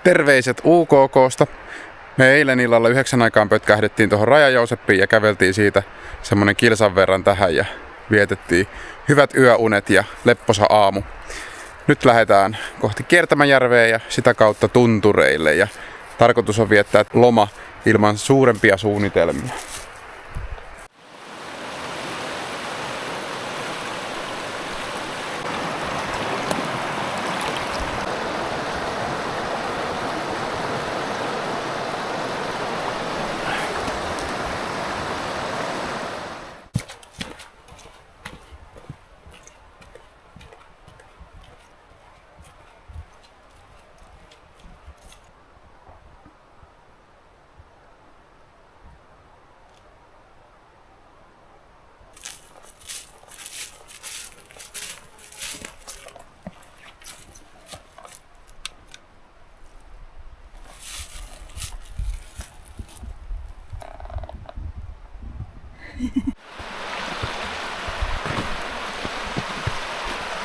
Terveiset UKKsta. Me eilen illalla 9 aikaan pötkähdettiin tuohon Raja-Jooseppiin ja käveltiin siitä semmonen kilsan verran tähän ja vietettiin hyvät yöunet ja lepposa aamu. Nyt lähdetään kohti Kiertämäjärveä ja sitä kautta tuntureille ja tarkoitus on viettää loma ilman suurempia suunnitelmia.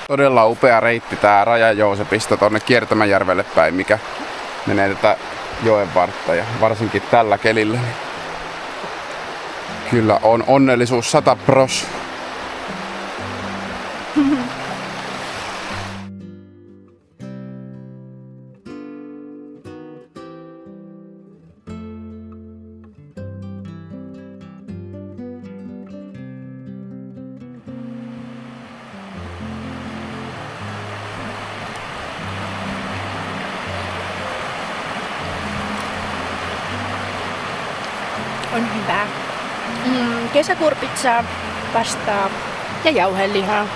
Todella upea reitti tää Raja-Joosepista tonne Kiertämäjärvelle päin, mikä menee tätä joen vartta ja varsinkin tällä kelillä. Niin kyllä on onnellisuus 100%. On hyvä. Kesäkurpitsaa, pastaa ja jauhelihaa.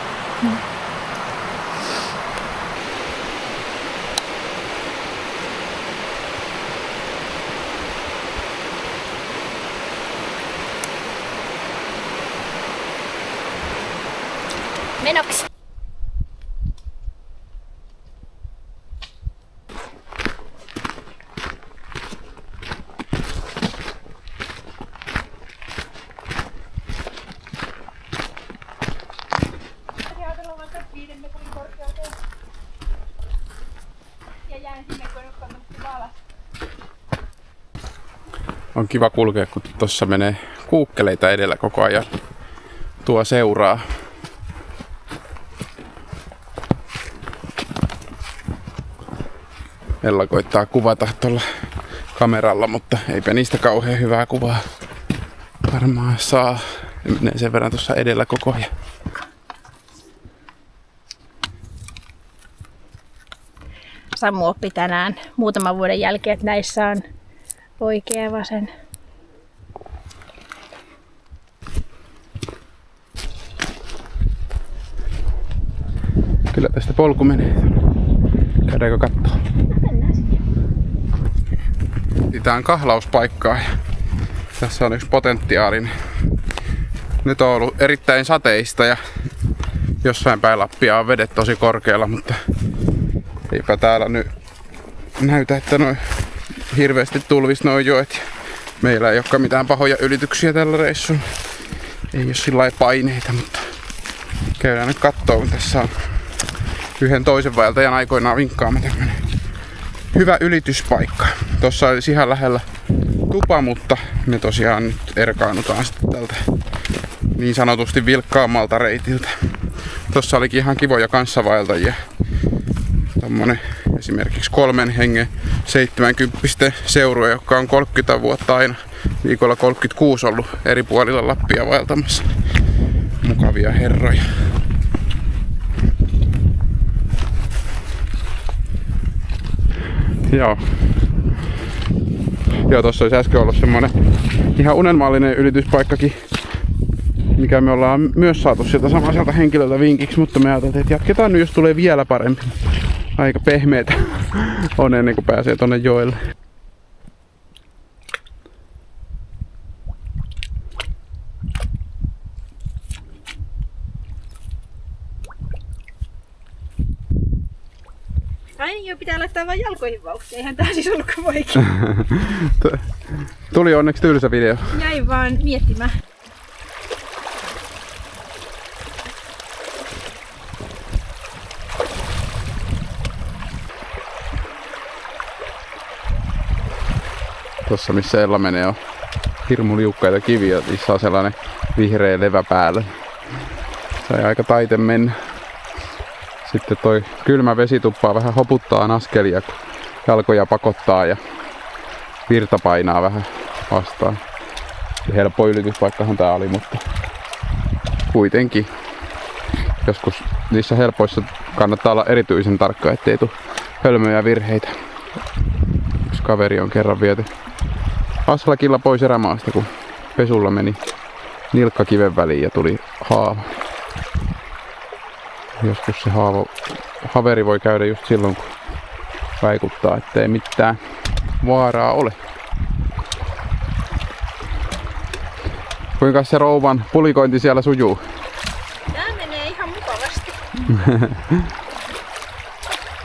Menoksi! On kiva kulkea, kun tossa menee kuukkeleita edellä koko ajan. Tuo seuraa. Ella koittaa kuvata tuolla kameralla, mutta eipä niistä kauhean hyvää kuvaa varmaan saa. Menee sen verran tuossa edellä koko ajan. Samu oppi tänään muutaman vuoden jälkeen, että näissä on oikea ja vasen. Kyllä tästä polku menee. Käydäänkö kattoo? Mennään sitten. Tää on kahlauspaikkaa ja tässä on yksi potentiaalinen. Nyt on ollut erittäin sateista ja jossain päin Lappia on vedet tosi korkealla, mutta eipä täällä nyt näytä, että noin hirveästi tulvis noin joet. Meillä ei olekaan mitään pahoja ylityksiä tällä reissulla. Ei ole sillä lailla paineita, mutta käydään nyt kattoo, kun tässä on yhden toisen vaeltajan aikoinaan vinkkaama tämmönen hyvä ylityspaikka. Tossa olisi ihan lähellä tupa, mutta me tosiaan nyt erkaannutaan sitten tältä niin sanotusti vilkkaammalta reitiltä. Tossa olikin ihan kivoja kanssavaeltajia. Tommonen esimerkiksi 3 hengen 70 seurue, joka on 30 vuotta aina viikolla 36 ollut eri puolilla Lappia vaeltamassa. Mukavia herroja. Joo, tossa olisi äsken ollut semmonen ihan unelmallinen ylityspaikkakin, mikä me ollaan myös saatu sieltä samaiselta henkilöltä vinkiksi, mutta me ajateltiin, että jatketaan nyt, jos tulee vielä parempi. Aika pehmeitä on ennen kuin pääsee tonne joelle. Ai niin, pitää laittaa vaan jalkoihin vauhtia. Eihän tää siis ollut kuin vaikea. Tuli onneksi tylsä video. Jäin vaan miettimään. Tossa missä Ella menee on hirmu liukkaita kiviä, niissä on sellainen vihreä levä päällä. Sai aika taiten mennä. Sitten toi kylmä vesi tuppaa vähän hoputtaa askelia, kun jalkoja pakottaa ja virta painaa vähän vastaan. Helppo ylityspaikkahan tää oli, mutta kuitenkin joskus niissä helpoissa kannattaa olla erityisen tarkka, ettei tule hölmöjä virheitä. Yksi kaveri on kerran viety aslakilla pois erämaasta, kun pesulla meni nilkka kiven väliin ja tuli haava. Joskus se haveri voi käydä just silloin, kun vaikuttaa, ettei mitään vaaraa ole. Kuinka se rouvan pulikointi siellä sujuu? Tää menee ihan mukavasti.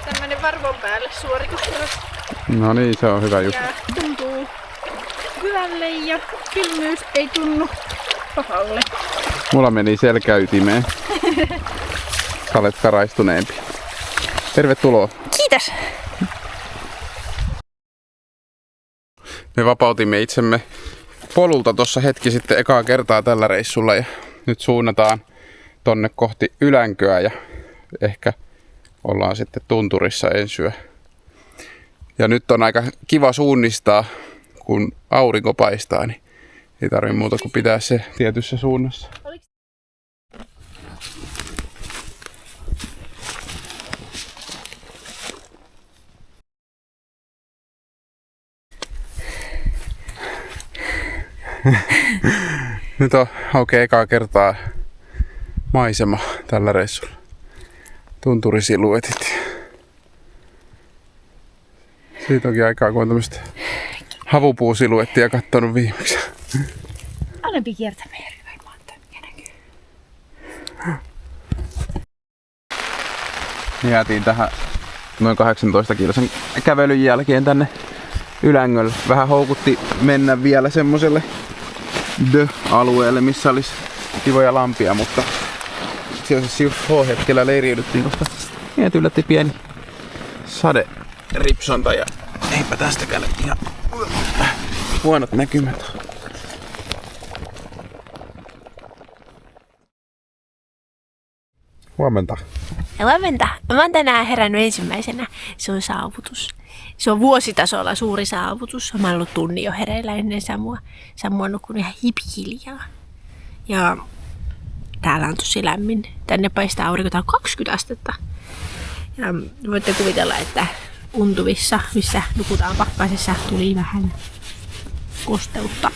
Tämmönen varvon päälle suoritus. No niin, se on hyvä juttu. Ja tuntuu hyvälle ja kylmyys ei tunnu pahalle. Mulla meni selkäytimeen. Sä olet karaistuneempi. Tervetuloa. Kiitos! Me vapautimme itsemme polulta tuossa hetki sitten ekaa kertaa tällä reissulla ja nyt suunnataan tonne kohti Ylänköä ja ehkä ollaan sitten tunturissa ensi yö. Ja nyt on aika kiva suunnistaa, kun aurinko paistaa, niin ei tarvitse muuta kuin pitää se tietyssä suunnassa. Nyt on oikein ekaa kertaa maisema tällä reissulla. Tunturisiluetit. Siitä onkin aikaa, kun on tämmöistä havupuusiluettia kattonut viimeksi. Alempi kiertämään varmaan näkyy. Jäätiin tähän noin 18 kilosen kävelyn jälkeen tänne Ylängölle. Vähän houkutti mennä vielä semmoselle alueelle, missä olisi kivoja lampia, mutta itse asiassa just H-hetkellä leiriydyttiin, koska meidät yllätti pieni saderipsonta ja eipä tästäkään ihan huonot näkymät. Huomenta. Huomenta. Mä oon tänään herännyt ensimmäisenä. Se on saavutus. Se on vuositasolla suuri saavutus. Mä oon ollut tunnin jo hereillä ennen Samua. Samu on nukkunut ihan hipihiljaa. Ja täällä on tosi lämmin. Tänne paistaa aurinko. Tää on 20 astetta. Ja voitte kuvitella, että untuvissa, missä nukutaan pakkasessa, tuli vähän kosteutta.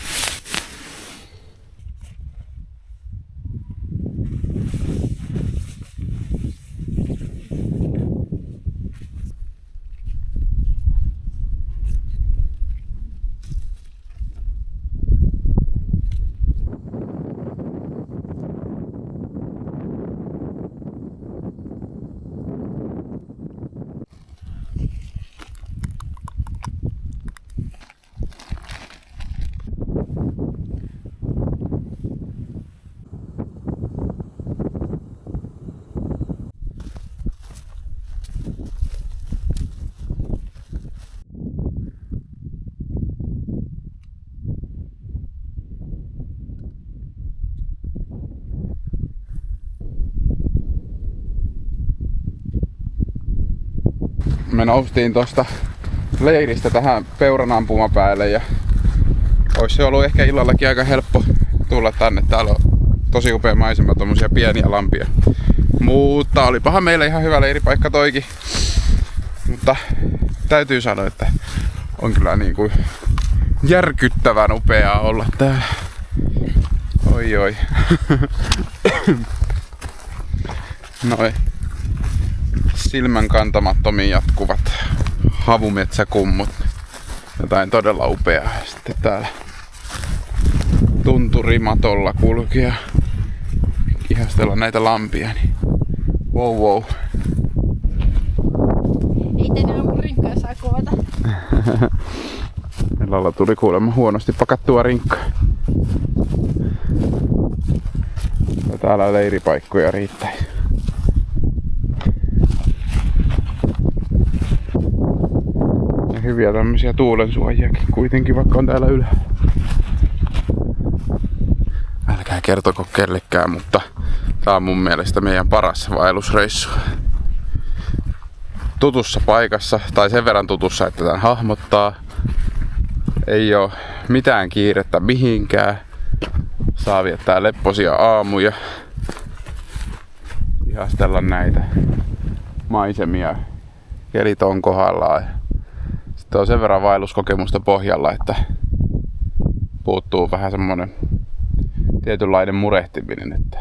Me noustiin tosta leiristä tähän peuran ampumapäälle ja olisi se ollut ehkä illallakin aika helppo tulla tänne. Täällä on tosi upea maisema, tommosia pieniä lampia. Mutta olipahan meillä ihan hyvä leiripaikka toikin. Mutta täytyy sanoa, että on kyllä niin kuin järkyttävän upeaa olla täällä. Oi oi. Noi silmän kantamattomiin jatkuvat havumetsäkummut. Jotain todella upeaa. Ja sitten täällä tunturimatolla kulkea ihastella näitä lampia. Niin wow wow. Ei tänään mun rinkkaa saa kovata. Ellalla tuli kuulemma huonosti pakattua rinkkaa. Ja täällä leiripaikkoja riittäisi. Ja hyviä tämmösiä tuulensuojiakin kuitenkin, vaikka on täällä ylhäällä. Älkää kertoko kellekään, mutta tää on mun mielestä meidän paras vaellusreissu. Tutussa paikassa, tai sen verran tutussa, että tän hahmottaa. Ei oo mitään kiirettä mihinkään. Saa viettää lepposia aamuja. Ihastella näitä maisemia. Kelit on kohdallaan. Sitten on sen verran vaelluskokemusta pohjalla, että puuttuu vähän semmonen tietynlainen murehtiminen, että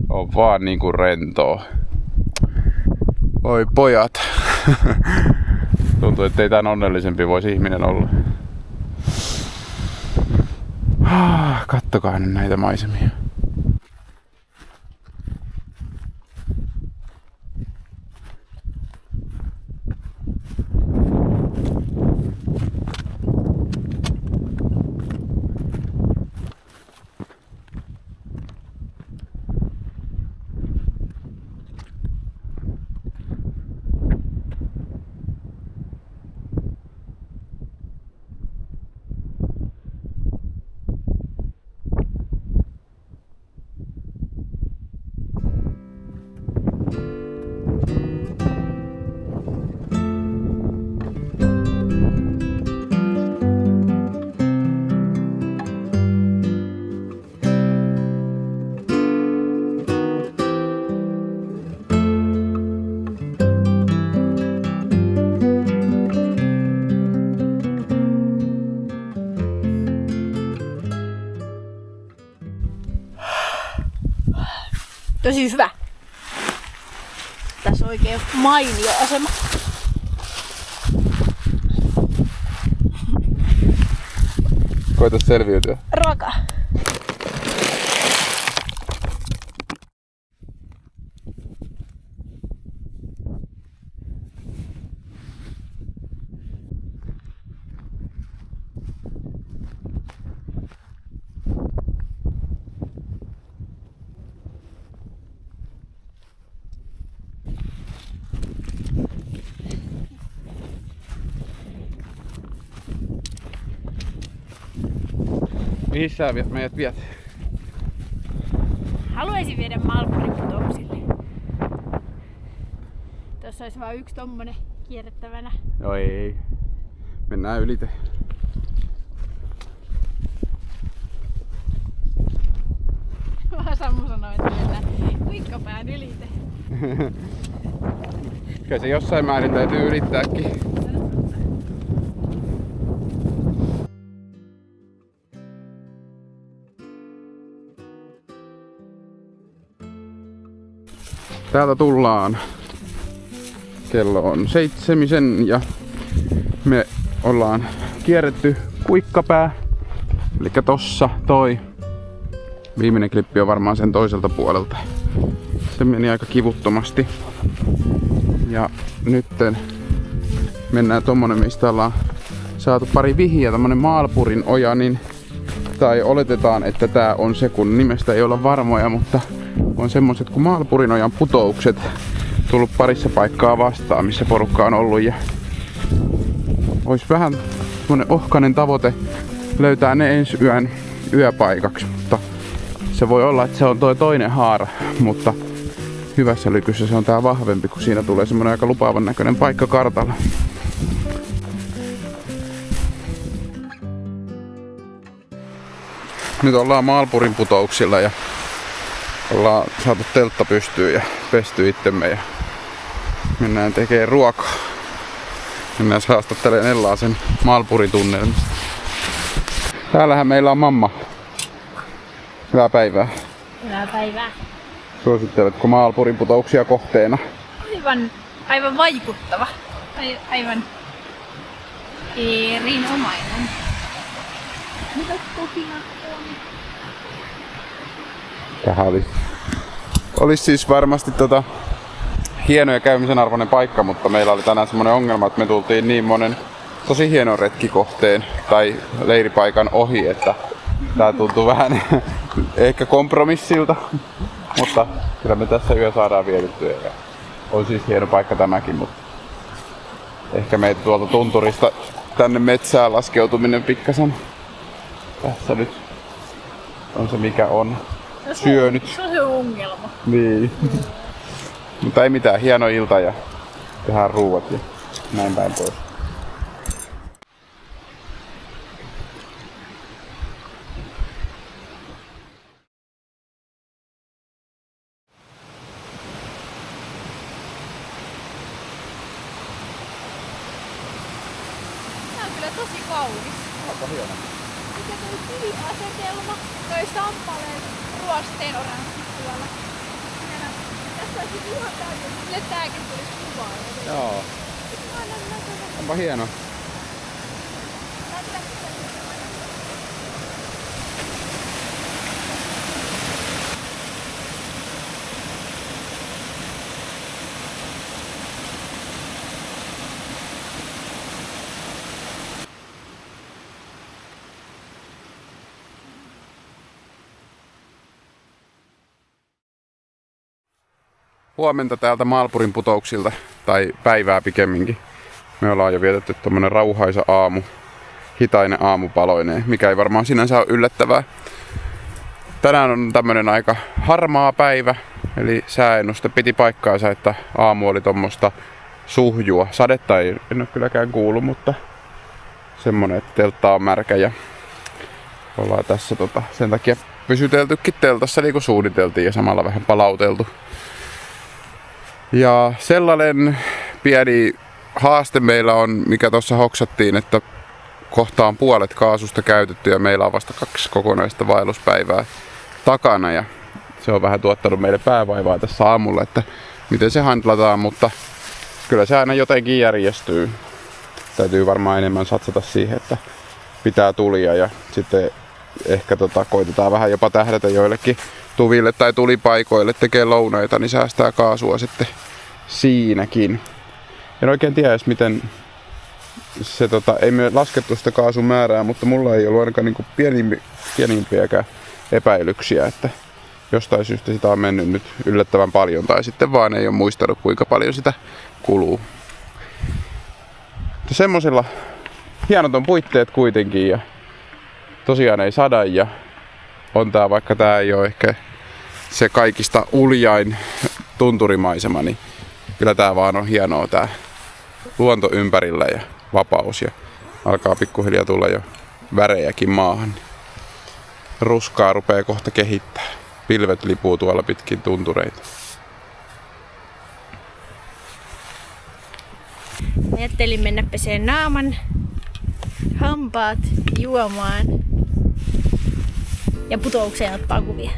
on vaan niinku rentoa. Oi pojat. Tuntuu, ettei tän onnellisempi voisi ihminen olla. Kattokaa nyt näitä maisemia. Tosi hyvä. Tässä on oikein mainio asema. Koita selviytyä. Raka. Mihin sä meidät viet? Haluaisin viedä Malburin putouksille. Tuossa olisi vaan yksi tommonen kierrettävänä. Joo ei. Mennään ylite. Vaan Samu sanoi, että mennään Kuikkapään ylite. Kyllä se jossain määrin täytyy yrittääkin. Täältä tullaan. Kello on 7 ja me ollaan kierretty Kuikkapää. Elikkä tossa toi. Viimeinen klippi on varmaan sen toiselta puolelta. Se meni aika kivuttomasti. Ja nytten mennään tommonen, mistä ollaan saatu pari vihjeä. Tämmönen Malburin oja, niin tai oletetaan, että tää on se, kun nimestä ei olla varmoja, mutta on semmoset kuin Malburin ojan putoukset tullut parissa paikkaa vastaan, missä porukka on ollut. Ja ois vähän semmonen ohkainen tavoite löytää ne ensi yön yöpaikaksi, mutta se voi olla, että se on toi toinen haara, mutta hyvässä lykyssä se on tää vahvempi, kun siinä tulee semmonen aika lupaavan näköinen paikka kartalla. Nyt ollaan Malburin putouksilla ja ollaan saatu teltta pystyyn ja pesty itsemme ja mennään tekee ruokaa. Mennään haastattelemaan Ellaa sen Malburin tunnelmista. Täällähän meillä on mamma. Hyvää päivää. Hyvää päivää. Suositteletko Malburin putouksia kohteena? Aivan vaikuttava. Aivan erinomainen. Mitä kokina on? Tähän olisi siis varmasti hieno ja käymisen arvoinen paikka, mutta meillä oli tänään semmoinen ongelma, että me tultiin niin monen tosi hienon retkikohteen tai leiripaikan ohi, että tää tuntuu vähän ehkä kompromissilta, mutta kyllä me tässä yö saadaan vietettyä ja on siis hieno paikka tämäkin, mutta ehkä meitä tuolta tunturista tänne metsään laskeutuminen pikkasen. Tässä nyt on se mikä on syönyt. Se on se ongelma. Niin. Mutta ei mitään, hieno ilta ja tehdään ruuat ja näin päin pois. Tää on kyllä tosi kaunis. Aika hieno. Mikä toi kiviasetelma, toi sampaleen ruosteen oranssi tuolla. Tässä olisi ihan täysin, sille tääkin tulisi kuvaa. Joo. Onpa hieno. Huomenta täältä Maalpurin putouksilta, tai päivää pikemminkin. Me ollaan jo vietetty tommonen rauhaisa aamu, hitainen aamupaloineen, mikä ei varmaan sinänsä ole yllättävää. Tänään on tämmönen aika harmaa päivä, eli sääennuste piti paikkaansa, että aamu oli tommosta suhjua. Sadetta en ole kylläkään kuullut, mutta semmonen, että teltta on märkä ja ollaan tässä sen takia pysyteltykin teltassa niin kuin suunniteltiin ja samalla vähän palauteltu. Ja sellainen pieni haaste meillä on, mikä tuossa hoksattiin, että kohta on puolet kaasusta käytetty ja meillä on vasta 2 kokonaista vaelluspäivää takana. Ja se on vähän tuottanut meille päävaivaa tässä aamulla, että miten se handlataan, mutta kyllä se aina jotenkin järjestyy. Täytyy varmaan enemmän satsata siihen, että pitää tulia ja sitten ehkä koitetaan vähän jopa tähdätä joillekin tuville tai tulipaikoille tekee lounaita, niin säästää kaasua sitten siinäkin. En oikein tiedä edes miten se ei me laskettu sitä kaasun määrää, mutta mulla ei ollut ainakaan niinku pienimpiäkään epäilyksiä, että jostain syystä sitä on mennyt nyt yllättävän paljon tai sitten vaan ei ole muistanut kuinka paljon sitä kuluu. Mutta semmosilla hienot on puitteet kuitenkin ja tosiaan ei sada ja on tää, vaikka tää ei ole ehkä se kaikista uljain tunturimaisema, niin kyllä tää vaan on hienoa tää luonto ympärillä ja vapaus ja alkaa pikkuhiljaa tulla jo värejäkin maahan. Ruskaa rupeaa kohta kehittää. Pilvet lipuu tuolla pitkin tuntureita. Ajattelin mennä peseen naaman, hampaat, juomaan ja putoukseen ottaa kuvia.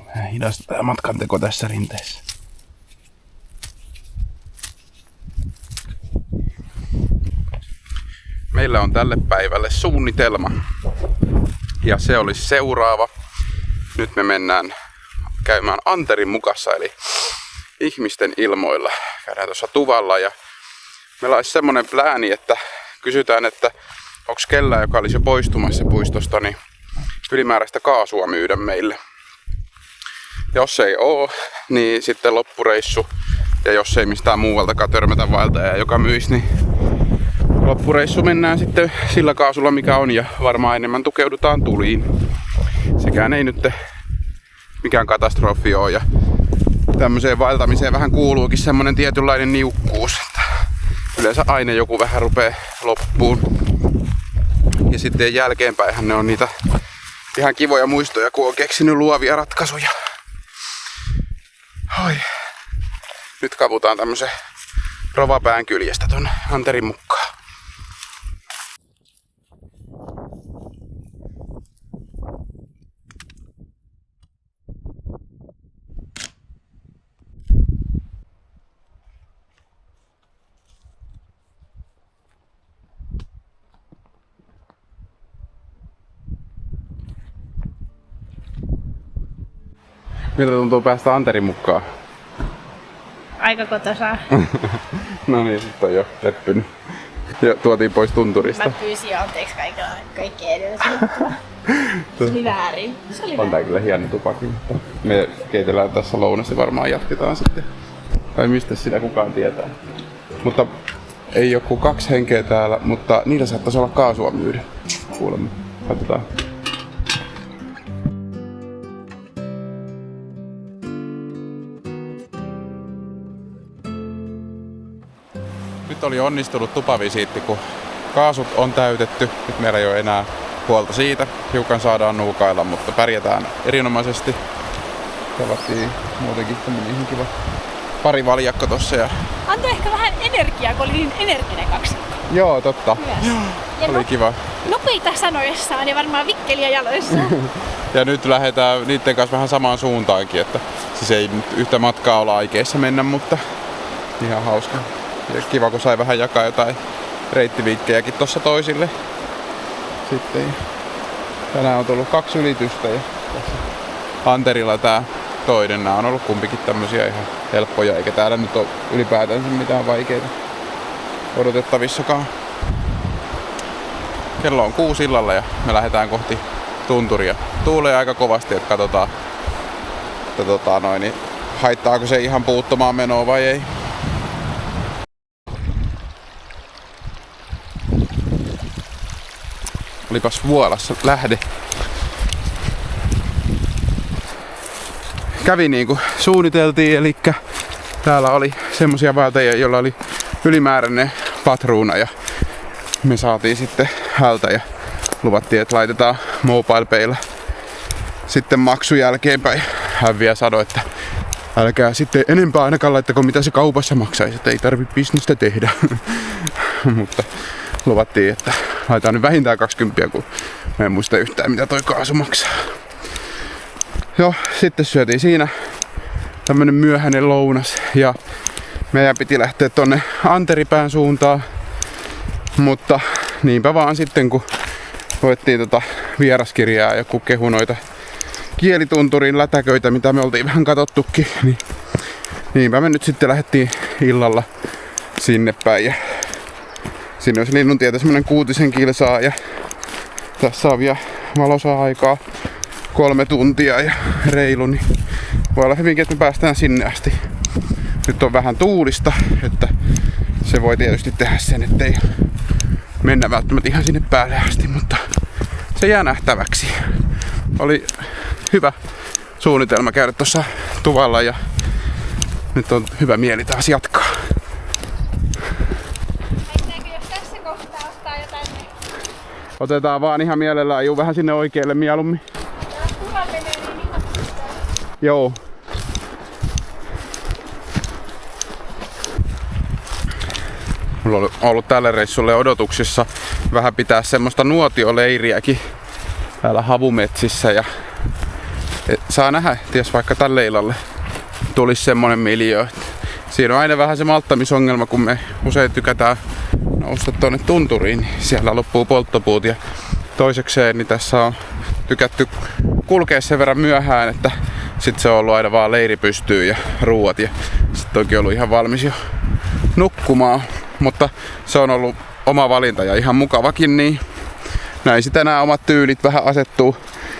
Vähän hidasta tää matkanteko tässä rinteessä. Meillä on tälle päivälle suunnitelma. Ja se olisi seuraava. Nyt me mennään käymään Anterin mukassa, eli ihmisten ilmoilla. Käydään tuossa tuvalla ja meillä olisi semmonen plääni, että kysytään, että onko kellään, joka olisi jo poistumassa puistosta, niin ylimääräistä kaasua myydä meille. Jos ei oo, niin sitten loppureissu. Ja jos ei mistään muualtakaan törmätä vaeltajaa, joka myisi, niin loppureissu mennään sitten sillä kaasulla mikä on ja varmaan enemmän tukeudutaan tuliin. Sekään ei nyt mikään katastrofi oo ja tämmöiseen vaeltamiseen vähän kuuluukin semmonen tietynlainen niukkuus, että yleensä aina joku vähän rupee loppuun. Ja sitten jälkeenpäinhän ne on niitä ihan kivoja muistoja, kun on keksinyt luovia ratkaisuja. Oi. Nyt kavutaan tämmösen rovapään kyljestä ton Anterin mukaan. Miltä tuntuu päästä Anterin mukaan? Aika kotosaa. No niin, sit on jo leppynyt. Ja tuotiin pois tunturista. Mä pyysin anteeksi kaikkea edellä. Se oli väärin. Se oli On väärin. tää kyllä hieno tupaki, mutta me keitellään tässä lounassa ja varmaan jatketaan sitten. Tai mistä sitä kukaan tietää. Mutta ei oo kuin 2 henkeä täällä, mutta niillä saattaisi olla kaasua myydä. Kuulemma. Katsotaan. Nyt oli onnistunut tupavisiitti, kun kaasut on täytetty. Nyt meillä ei ole enää huolta siitä. Hiukan saadaan nuukailla, mutta pärjätään erinomaisesti. Tavattiin muutenkin tämmönen ihan kiva parivaljakko tossa. Ja... Antoi ehkä vähän energiaa, kun oli niin energinen kaksikko. Joo, totta. Myös. Ja Oli kiva. nopeita sanoissaan ja varmaan vikkeliä jaloissaan. Ja nyt lähdetään niiden kanssa vähän samaan suuntaankin, että siis ei nyt yhtä matkaa olla aikeissa mennä, mutta ihan hauska. Ja kiva, kun sai vähän jakaa jotain reittivinkkejäkin tossa toisille. Sitten tänään on tullut 2 ylitystä ja tässä Anterilla tää toinen. Nää on ollut kumpikin tämmösiä ihan helppoja, eikä täällä nyt ole ylipäätänsä mitään vaikeita odotettavissakaan. Kello on 6 illalla ja me lähdetään kohti tunturia. Tuulee aika kovasti, että katsotaan, että niin haittaako se ihan puuttumaan menoa vai ei. Olipas Vuolassa lähde. Kävi niin kuin suunniteltiin, eli täällä oli semmosia vaeltajia, joilla oli ylimääräinen patruuna ja me saatiin sitten hältä ja luvattiin, että laitetaan MobilePaylla sitten maksu jälkeenpäin. Hän vielä sanoi, että älkää sitten enempää ainakaan laittako mitä se kaupassa maksaisi, että ei tarvi bisnestä tehdä. Mutta luvattiin, että laitetaan nyt vähintään 20, kun mä en muista yhtään mitä toi kaasu maksaa. Joo, sitten syötiin siinä tämmönen myöhäinen lounas ja meidän piti lähteä tonne Anteripään suuntaan. Mutta niinpä vaan sitten kun luettiin vieraskirjaa ja joku kehu noita kielitunturin lätäköitä, mitä me oltiin vähän katsottukin, niin niinpä me nyt sitten lähdettiin illalla sinne päin. Ja sinne olisi Linnuntietä semmonen 6 kilsaa ja tässä on vielä valosaa aikaa 3 tuntia ja reilu, niin voi olla hyvinkin, että me päästään sinne asti. Nyt on vähän tuulista, että se voi tietysti tehdä sen, ettei mennä välttämättä ihan sinne päälle asti, mutta se jää nähtäväksi. Oli hyvä suunnitelma käydä tuossa tuvalla ja nyt on hyvä mieli taas jatkaa. Näettekö, jos tässä kohtaa ottaa jotain, niin Otetaan vaan ihan mielellään, juu vähän sinne oikealle mieluummin. jos kuva menee, niin ihan pistää. Joo. Mulla on ollut tälle reissulle odotuksissa vähän pitää semmoista nuotioleiriäkin täällä havumetsissä ja saa nähdä, ties vaikka tälle illalle tulisi semmonen miljöö. Siinä on aina vähän se malttamisongelma, kun me usein tykätään nousta tonne tunturiin, niin siellä loppuu polttopuut ja toisekseen niin tässä on tykätty kulkea sen verran myöhään, että sit se on ollut aina vaan leiri pystyy ja ruuat ja sit onkin ollut ihan valmis jo nukkumaan. Mutta se on ollut oma valinta ja ihan mukavakin, niin näin sitten nämä omat tyylit vähän asettuu.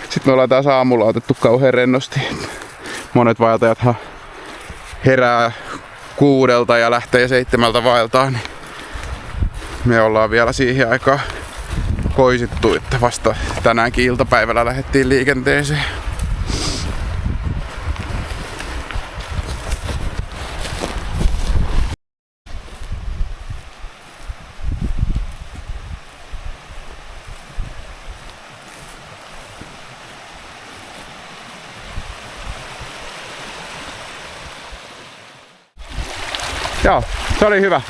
Sitten me ollaan taas aamulla otettu kauhean rennosti. Monet vaeltajathan herää 6 ja lähtee 7 vaeltaa, niin me ollaan vielä siihen aikaan koisittu, että vasta tänäänkin iltapäivällä lähdettiin liikenteeseen. Joo, se oli hyvä.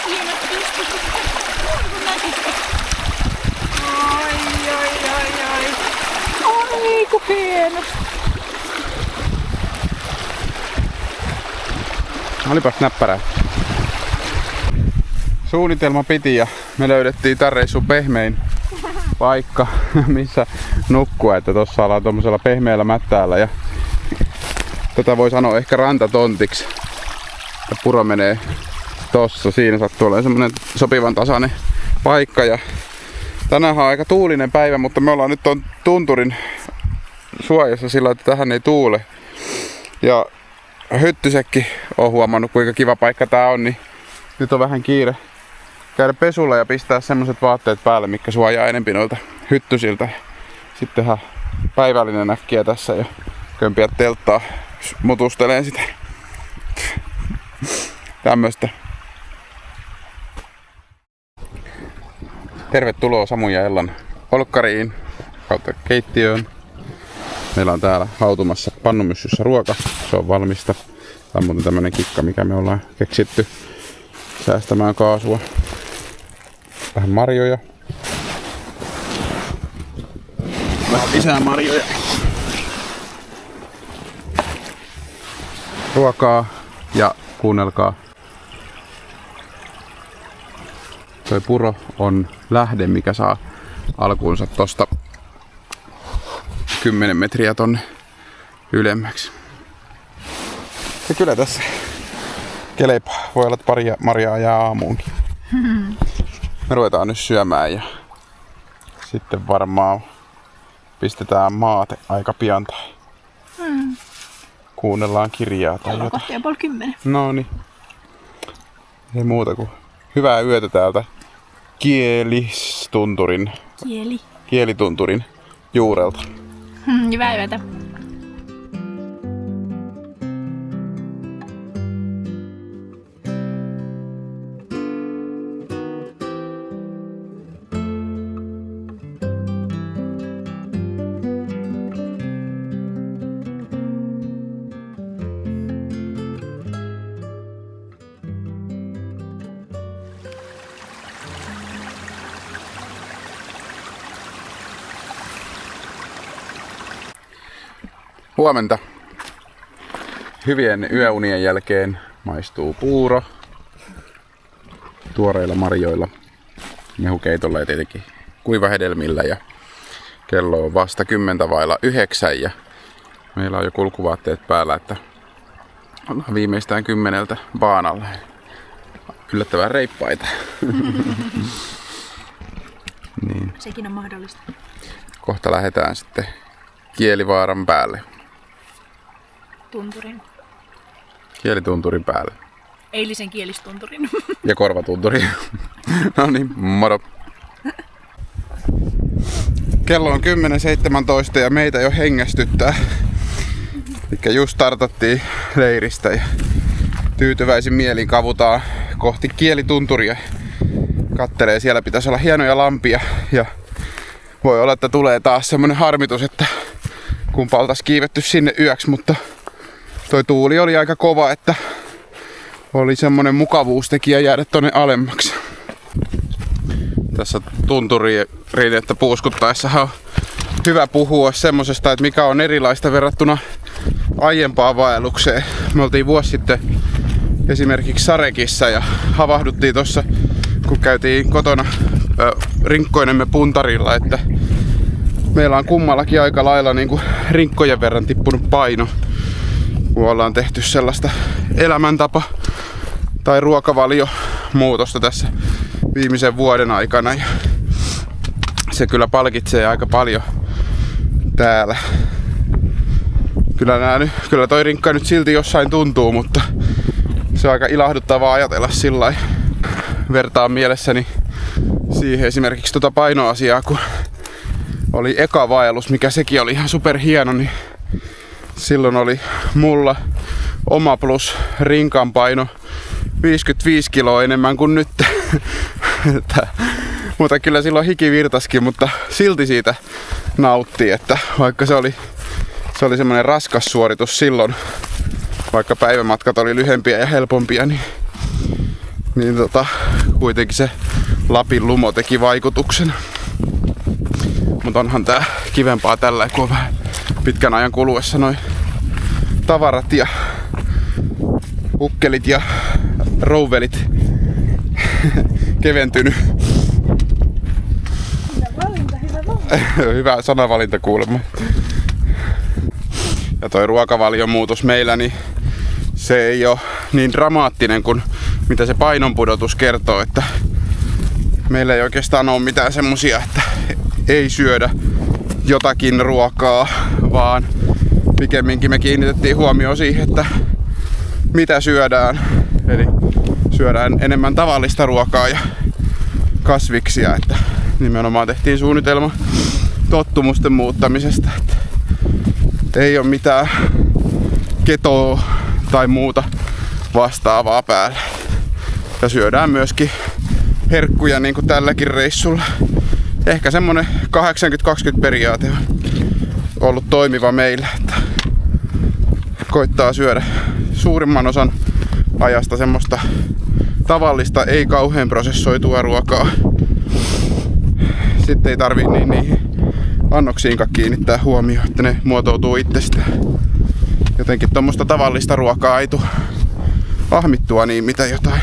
Ilmat Ai ku hieno. Olipas näppärää. Suunnitelma piti ja me löydettiin tän reissun pehmein paikka, missä nukkua. Että tossa ollaan tommosella pehmeällä mättäällä ja tätä voi sanoa ehkä rantatontiksi. Ja puro menee tossa. Siinä sattuu olemaan semmonen sopivan tasainen paikka. Ja tänään on aika tuulinen päivä, mutta me ollaan nyt ton tunturin suojassa sillä, että tähän ei tuule. Ja Hyttysekki on huomannut kuinka kiva paikka tää on, niin nyt on vähän kiire käydä pesulla ja pistää semmoset vaatteet päälle, mikä suojaa enempi noilta hyttysiltä. Sittenhän päivällinen äkkiä tässä ja kömpiä telttaa mutusteleen sitä. Tämmöstä. Tervetuloa Samun ja Ellan olkkariin kautta keittiöön. Meillä on täällä hautumassa pannumyssyssä ruoka. Se on valmista. Tämä on muuten tämmönen kikka, mikä me ollaan keksitty säästämään kaasua. Vähän marjoja. Vähän lisää marjoja. Ruokaa ja kuunnelkaa. Toi puro on lähde, mikä saa alkuunsa tosta 10 metriä tonne ylemmäksi. Ja kyllä tässä kelepaa. Voi olla, että pari marjaa jää aamuunkin. Me ruvetaan nyt syömään ja sitten varmaan pistetään maate aika pian tai kuunnellaan kirjaa tai jotain. Kohta jo 10. No niin. Ei muuta kuin hyvää yötä täältä Kielitunturin juurelta. Hyvää yötä. Huomenta. Hyvien yöunien jälkeen maistuu puuro tuoreilla marjoilla, mehukeitolla ja tietenkin kuivahedelmillä. Ja kello on vasta 8:10 ja meillä on jo kulkuvaatteet päällä, että ollaan viimeistään 10 baanalla. Yllättävän reippaita. Niin. Sekin on mahdollista. Kohta lähdetään sitten Kielivaaran päälle. Tunturin. Kielitunturin päälle. Eilisen kielistunturin. Ja korvatunturin. No niin, moro. Kello on 10:17 ja meitä jo hengästyttää. Elikkä just startattiin leiristä ja tyytyväisin mielin kavutaan kohti Kielitunturia. Kattelee, siellä pitäisi olla hienoja lampia ja voi olla, että tulee taas semmonen harmitus, että kumpa oltais kiivetty sinne yöksi, mutta toi tuuli oli aika kova, että oli semmonen mukavuustekijä jäädä tonne alemmaksi. Tässä tunturinettä puuskuttaessa on hyvä puhua semmosesta, että mikä on erilaista verrattuna aiempaan vaellukseen. Me oltiin vuosi sitten esimerkiksi Sarekissa ja havahduttiin tossa, kun käytiin kotona rinkkoinemme puntarilla, että meillä on kummallakin aika lailla niin kuin rinkkojen verran tippunut paino, kun ollaan tehty sellaista elämäntapa- tai ruokavaliomuutosta tässä viimeisen vuoden aikana. Ja se kyllä palkitsee aika paljon täällä. Kyllä toi rinkka nyt silti jossain tuntuu, mutta se on aika ilahduttavaa ajatella sillai. Vertaan mielessäni siihen esimerkiksi tuota painoasiaa, kun oli eka vaellus, mikä sekin oli ihan superhieno, niin silloin oli mulla oma plus rinkan paino 55 kiloa enemmän kuin nyt. Mutta kyllä silloin hiki virtaskin, mutta silti siitä nautti, että vaikka se oli semmoinen raskas suoritus vaikka päivämatkat oli lyhempiä ja helpompia, niin kuitenkin se Lapin lumo teki vaikutuksen. Mutta onhan tää kivempaa tällä, kun on vähän pitkän ajan kuluessa noin tavarat ja ukkelit ja rouvelit keventynyt. Hyvä sanavalinta kuulemma. Ja toi ruokavalion muutos meillä, niin se ei ole niin dramaattinen kuin mitä se painonpudotus kertoo, että meillä ei oikeastaan ole mitään semmosia, että ei syödä jotakin ruokaa, vaan pikemminkin me kiinnitettiin huomioon siihen, että mitä syödään. Eli syödään enemmän tavallista ruokaa ja kasviksia, että nimenomaan tehtiin suunnitelma tottumusten muuttamisesta, että ei ole mitään ketoa tai muuta vastaavaa päälle. Ja syödään myöskin herkkuja niin kuin tälläkin reissulla. Ehkä semmonen 80-20 periaate on ollut toimiva meillä, että koittaa syödä suurimman osan ajasta semmoista tavallista, ei kauhean prosessoitua ruokaa. Sitten ei tarvii niihin annoksiinkaan kiinnittää huomioon, että ne muotoutuu itsestään. Jotenkin tommoista tavallista ruokaa ei tule ahmittua niin mitä jotain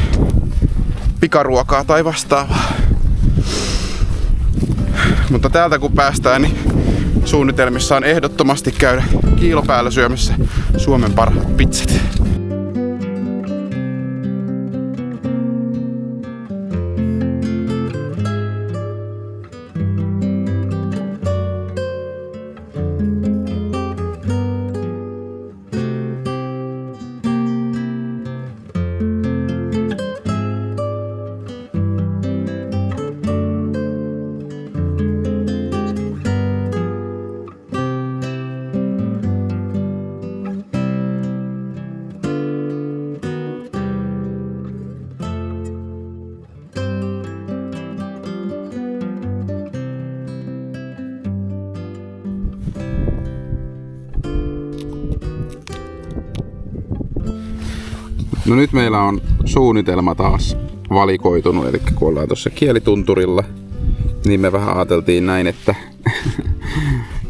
pikaruokaa tai vastaavaa. Mutta täältä kun päästään, niin suunnitelmissa on ehdottomasti käydä Kiilopäällä syömässä Suomen parhaat pizzat. No nyt meillä on suunnitelma taas valikoitunut, eli kun ollaan tuossa Kielitunturilla, niin me vähän ajateltiin näin, että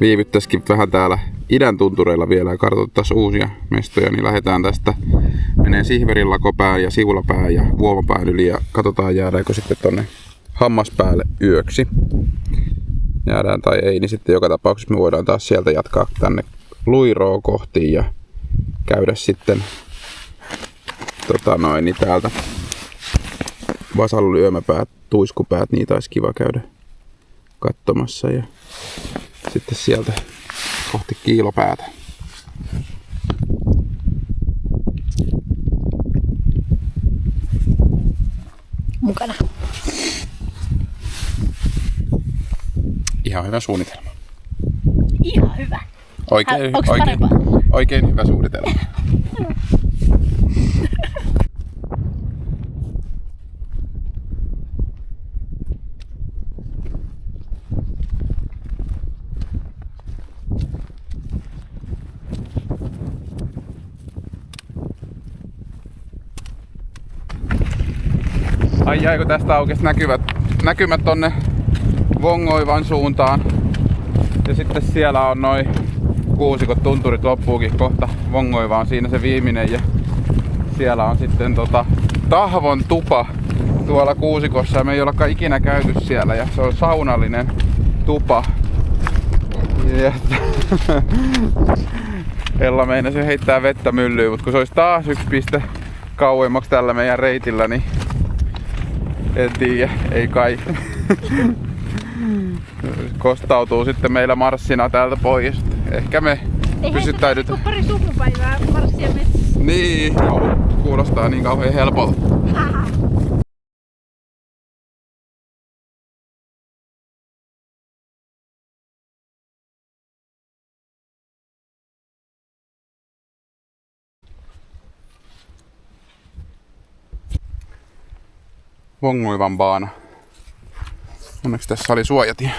viivyttäisikin vähän täällä idän tuntureilla vielä ja kartoitettaisiin uusia mestoja, niin lähdetään tästä, menee Sihverin lakopään ja Siulapään ja Vuomapään yli ja katsotaan jäädäänkö sitten tonne Hammaspäälle yöksi. Jäädään tai ei, niin sitten joka tapauksessa me voidaan taas sieltä jatkaa tänne Luiroa kohti ja käydä sitten niin täältä Vasan lyömäpäät, tuiskupäät, niitä olisi kiva käydä katsomassa ja sitten sieltä kohti Kiilopäätä. Mukana. Ihan hyvä suunnitelma. Ihan hyvä. Oikein hyvä suunnitelma. Ai kun tästä aukesi näkymät tonne Vongoivan suuntaan. Ja sitten siellä on noin kuusikot, tunturit loppuukin kohta. Vongoiva on siinä se viimeinen ja siellä on sitten Tahvon tupa tuolla kuusikossa ja me ei ollakaan ikinä käyty siellä ja se on saunallinen tupa. Ja Ella meinasi heittää vettä myllyyn, mutta kun se olisi taas yksi piste kauemmaksi tällä meidän reitillä, niin en tiedä, ei kai. Kostautuu sitten meillä marssina täältä pois. Ehkä me pysyttäydytään. Pari sukupäivää marssia metsissä. Niin, joo, kuulostaa niin kauhean helpolta. Vongoivan baana. Onneksi tässä oli suojatie.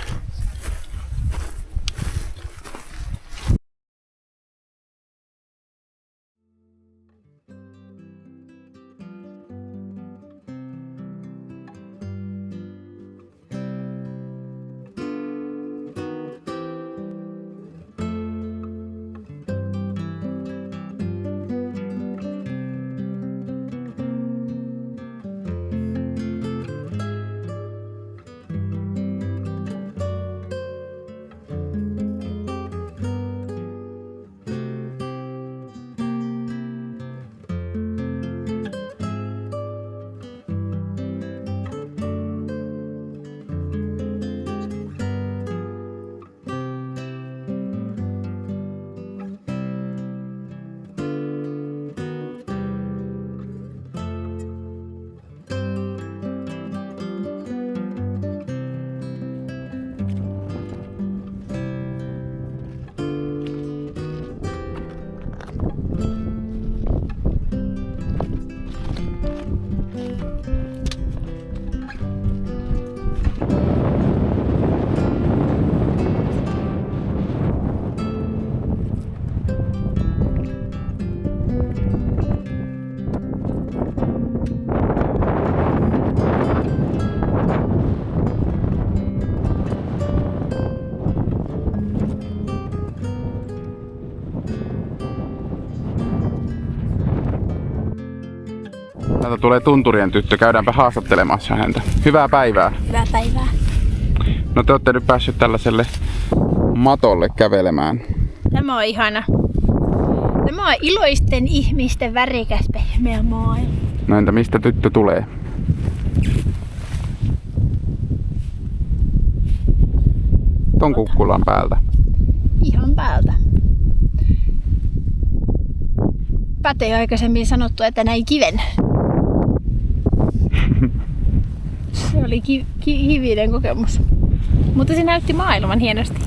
Täältä tulee tunturien tyttö, käydäänpä haastattelemassa häntä. Hyvää päivää. Hyvää päivää. No te olette nyt päässyt tällaiselle matolle kävelemään. Tämä on ihana. Tämä on iloisten ihmisten värikäs pehmeä maailma. No entä mistä tyttö tulee? Ton kukkulan päältä. Ihan päältä. Pätei aikaisemmin sanottu, että näin kiven. Se oli kivinen kokemus. Mutta se näytti maailman hienosti.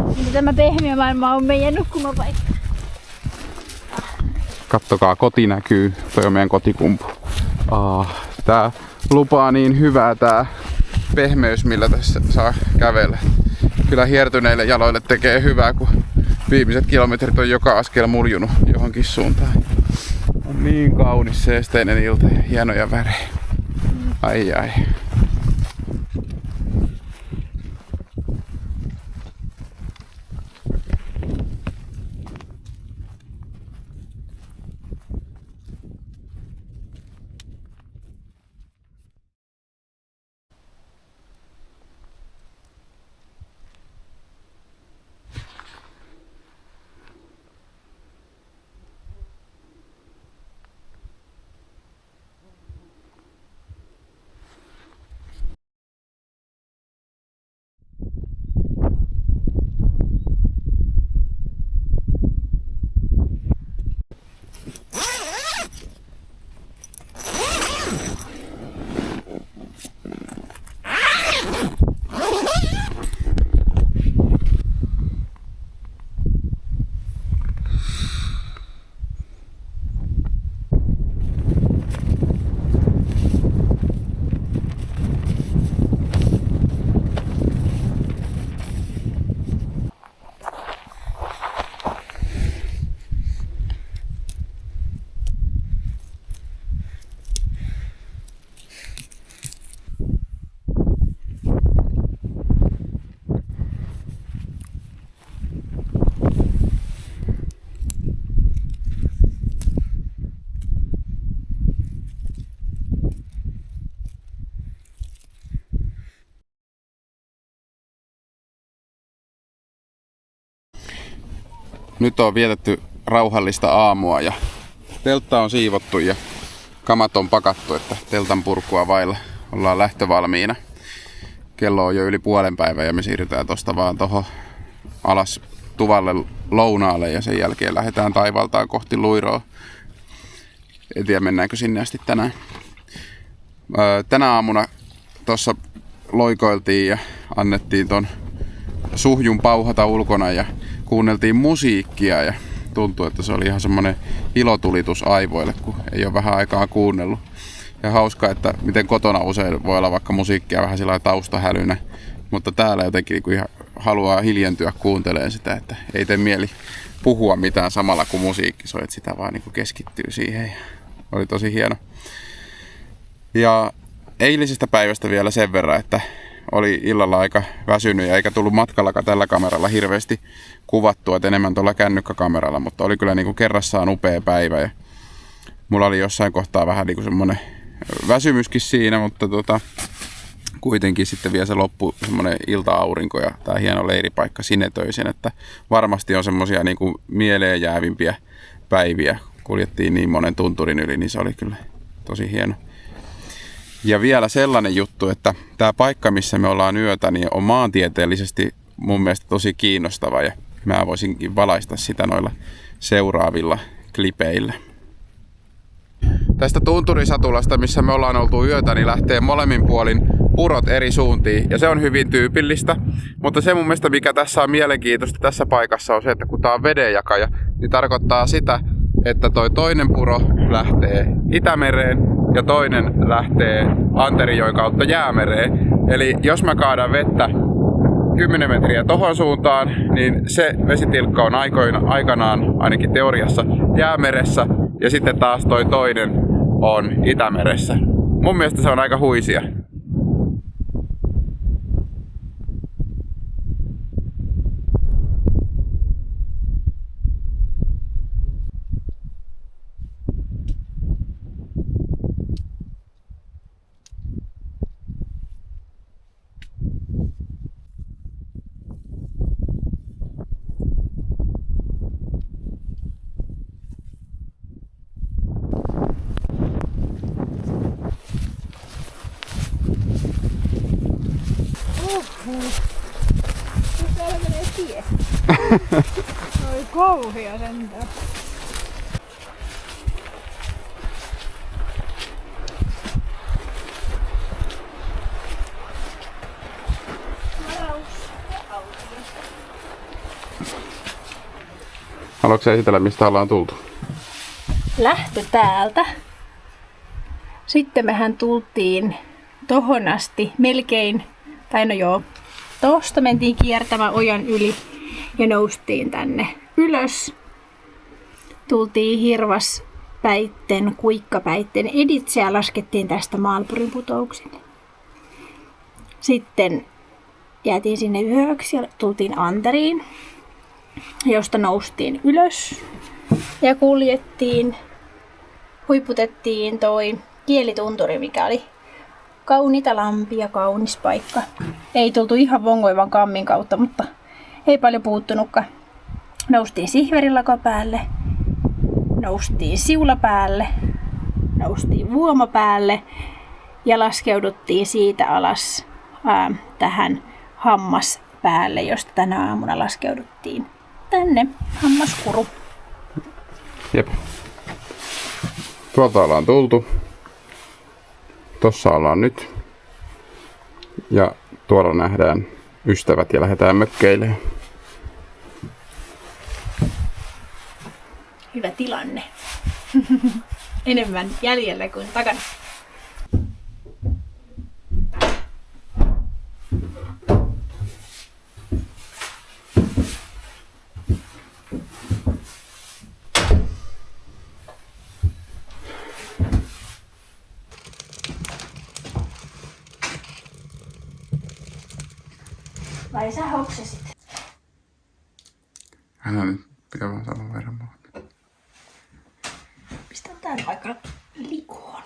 Mutta tämä pehmeä maailma on meidän nukkumapaikka. Kattokaa, koti näkyy. Toi on meidän kotikumpu. Tää lupaa niin hyvää tää pehmeys, millä tässä saa kävellä. Kyllä hiertyneille jaloille tekee hyvää, kun viimeiset kilometrit on joka askel muljunut johonkin suuntaan. On niin kaunis seesteinen ilta ja hienoja värejä. Ai ai. Nyt on vietetty rauhallista aamua ja teltta on siivottu ja kamat on pakattu, että teltan purkua vailla ollaan lähtövalmiina. Kello on jo yli puolen päivän ja me siirrytään tosta vaan tohon alas tuvalle lounaalle ja sen jälkeen lähdetään taivaltaan kohti Luiroa. En tiedä mennäänkö sinne asti tänään. Tänä aamuna tossa loikoiltiin ja annettiin ton suhjun pauhata ulkona ja kuunneltiin musiikkia ja tuntui, että se oli ihan semmonen ilotulitus aivoille, kun ei ole vähän aikaa kuunnellut. Ja hauska, että miten kotona usein voi olla vaikka musiikkia vähän sillä taustahälynä, mutta täällä jotenkin kun ihan haluaa hiljentyä kuunteleen sitä, että ei tee mieli puhua mitään samalla kuin musiikki soi, että sitä vaan niin keskittyy siihen ja oli tosi hieno. Ja eilisestä päivästä vielä sen verran, että oli illalla aika väsynyt ja eikä tullut matkallakaan tällä kameralla hirveästi kuvattua, että enemmän tuolla kännykkäkameralla, mutta oli kyllä niinku kerrassaan upea päivä ja mulla oli jossain kohtaa vähän niinku semmonen väsymyskin siinä, mutta kuitenkin sitten vielä se loppu semmonen ilta-aurinko ja tää hieno leiripaikka sinetöisen, että varmasti on semmosia niinku mieleen jäävimpiä päiviä. Kuljettiin niin monen tunturin yli, niin se oli kyllä tosi hieno. Ja vielä sellainen juttu, että tämä paikka, missä me ollaan yötä, niin on maantieteellisesti mun mielestä tosi kiinnostava ja mä voisinkin valaista sitä noilla seuraavilla klipeillä. Tästä tunturisatulasta, missä me ollaan oltu yötä, niin lähtee molemmin puolin purot eri suuntiin ja se on hyvin tyypillistä. Mutta se mun mielestä, mikä tässä on mielenkiintoista tässä paikassa on se, että kun tää on vedenjakaja, niin tarkoittaa sitä, että toi toinen puro lähtee Itämereen ja toinen lähtee Anterijoen kautta Jäämereen. Eli jos mä kaadan vettä 10 metriä tohon suuntaan, niin se vesitilkka on aikanaan, ainakin teoriassa, Jäämeressä ja sitten taas toi toinen on Itämeressä. Mun mielestä se on aika huisia. Täällä menee tie. Oi kauhia sentään. Haluatko esitellä, mistä ollaan tultu? Lähtö täältä. Sitten mehän tultiin tohon asti melkein, tai no joo, tosta mentiin kiertämään ojan yli ja noustiin tänne ylös. Tultiin Hirvaspäitten, Kuikkapäitten editse ja laskettiin tästä Maalpurin putouksille. Sitten jäätiin sinne yöksi ja tultiin Anteriin, josta noustiin ylös ja kuljettiin, huiputettiin toi Kielitunturi, mikä oli kauniita lampia, kaunis paikka. Ei tultu ihan Vongoivan kammin kautta, mutta ei paljon puuttunutkaan. Noustiin Sihverilako päälle, noustiin Siula päälle, noustiin Vuoma päälle ja laskeuduttiin siitä alas tähän Hammas päälle, josta tänä aamuna laskeuduttiin tänne Hammaskuru. Jep. Tuolta ollaan tultu. Tossa ollaan nyt. Ja tuolla nähdään ystävät ja lähdetään mökkeilemään. Hyvä tilanne. Enemmän jäljellä kuin takana. Vai sä hoksasit? Älä nyt pitää vaan saman verran muuta. Pistän tän vaikka likoon.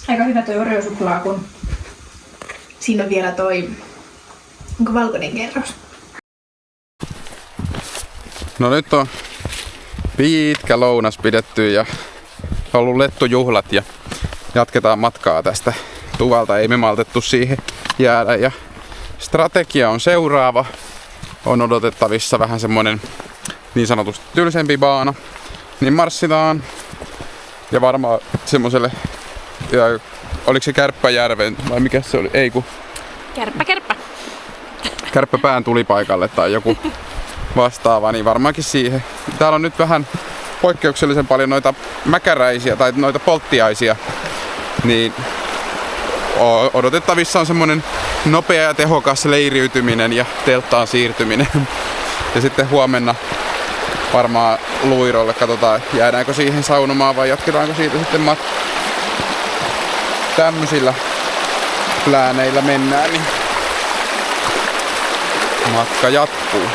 Aika hyvä toi Oreo-suklaa, kun siinä on vielä toi valkoinen kerros. No nyt on pitkä lounas pidetty ja ollut lettujuhlat ja jatketaan matkaa tästä tuvalta. Ei me maltettu siihen jäädä ja strategia on seuraava. On odotettavissa vähän semmonen niin sanotusti tylsempi baana. Niin marssitaan ja varmaan semmoselle, oliko se Kärppäjärven vai mikä se oli? Ei kun Kärppä. Kärppäpään tulipaikalle tai joku vastaava, niin varmaankin siihen. Täällä on nyt vähän poikkeuksellisen paljon noita mäkäräisiä tai noita polttiaisia, niin odotettavissa on semmonen nopea ja tehokas leiriytyminen ja telttaan siirtyminen. Ja sitten huomenna varmaan Luirolle katsotaan, jäädäänkö siihen saunomaan vai jatketaanko siitä sitten tämmöisillä plääneillä mennään, niin matka jatkuu.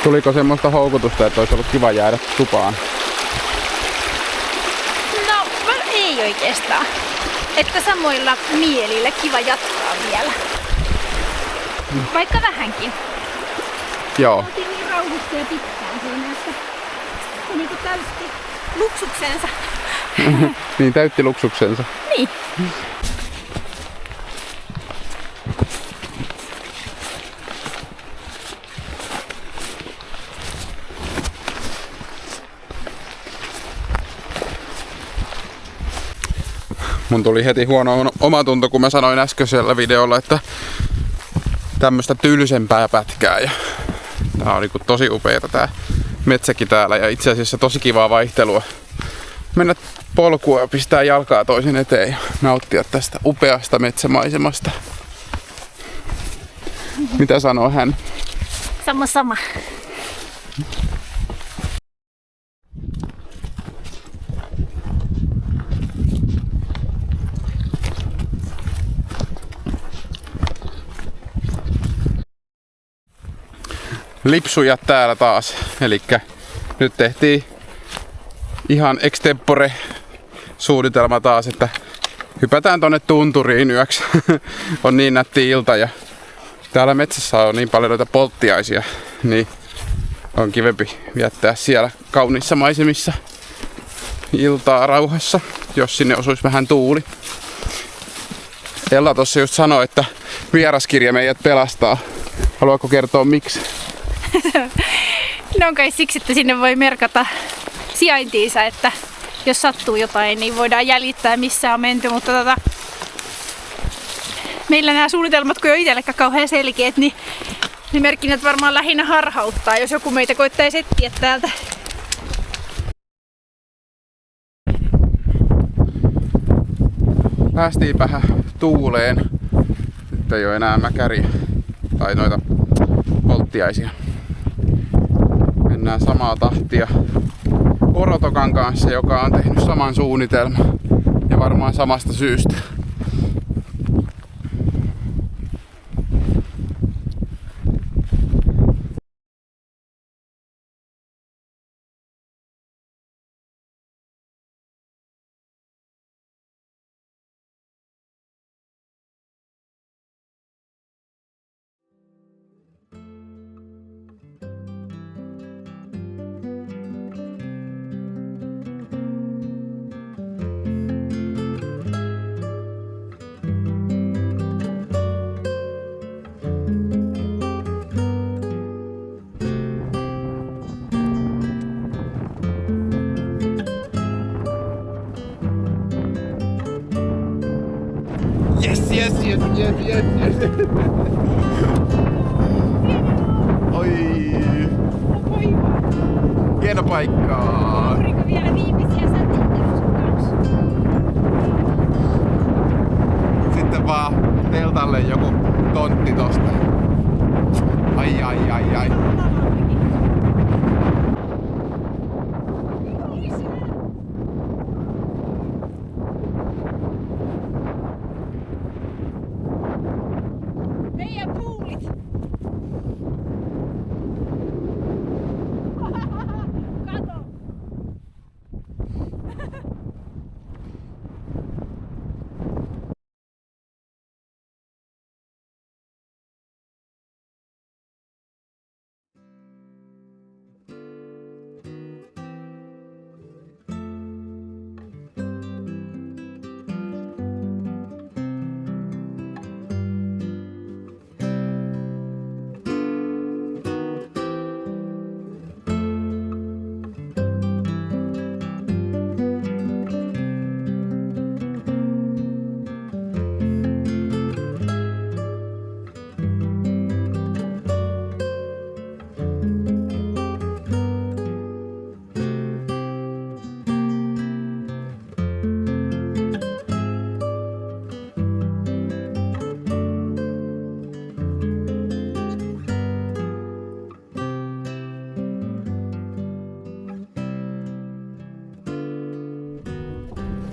Tuliko semmoista houkutusta, että olisi ollut kiva jäädä tupaan? No, ei oikeastaan. Että samoilla mielillä kiva jatkaa vielä. Vaikka vähänkin. Joo. Oltiin niin rauhassa ja pitkään siinä, että se niinku täytti luksuksensa. Niin täytti luksuksensa. Niin. Mun tuli heti huono omatunto, kun mä sanoin äskeisellä videolla, että tämmöstä tylsempää pätkää. Ja tää oli tosi upeeta tää metsäkin täällä ja itse asiassa tosi kivaa vaihtelua. Mennä polkua ja pistää jalkaa toisen eteen ja nauttia tästä upeasta metsämaisemasta. Mitä sanoo hän? Sama. lipsuja täällä taas. Elikkä nyt tehtiin ihan extempore suunnitelma taas, että hypätään tonne tunturiin yöksi. On niin nätti ilta ja täällä metsässä on niin paljon noita polttiaisia, niin on kivempi viettää siellä kauniissa maisemissa iltaa rauhassa, jos sinne osuisi vähän tuuli. Ella tossa just sanoi, että vieraskirja meidät pelastaa. Haluatko kertoa miksi? No kai siksi, että sinne voi merkata sijaintiinsa, että jos sattuu jotain, niin voidaan jäljittää missä on menty, mutta meillä nämä suunnitelmat, kun ei ole itsellekään kauhean selkeät, niin merkinnät varmaan lähinnä harhauttaa, jos joku meitä koittaisi etsiä täältä. Päästiin vähän tuuleen. Nyt ei ole enää mäkäriä tai noita polttiaisia. Mennään samaa tahtia Porotokan kanssa, joka on tehnyt saman suunnitelman ja varmaan samasta syystä. Yes. Oi. Hieno paikka. Juuriko vielä viimeisiä säteitä sun kanssa? Sitten vaan teltalle joku tontti tosta. Ai. Meidän tuulit! Kato!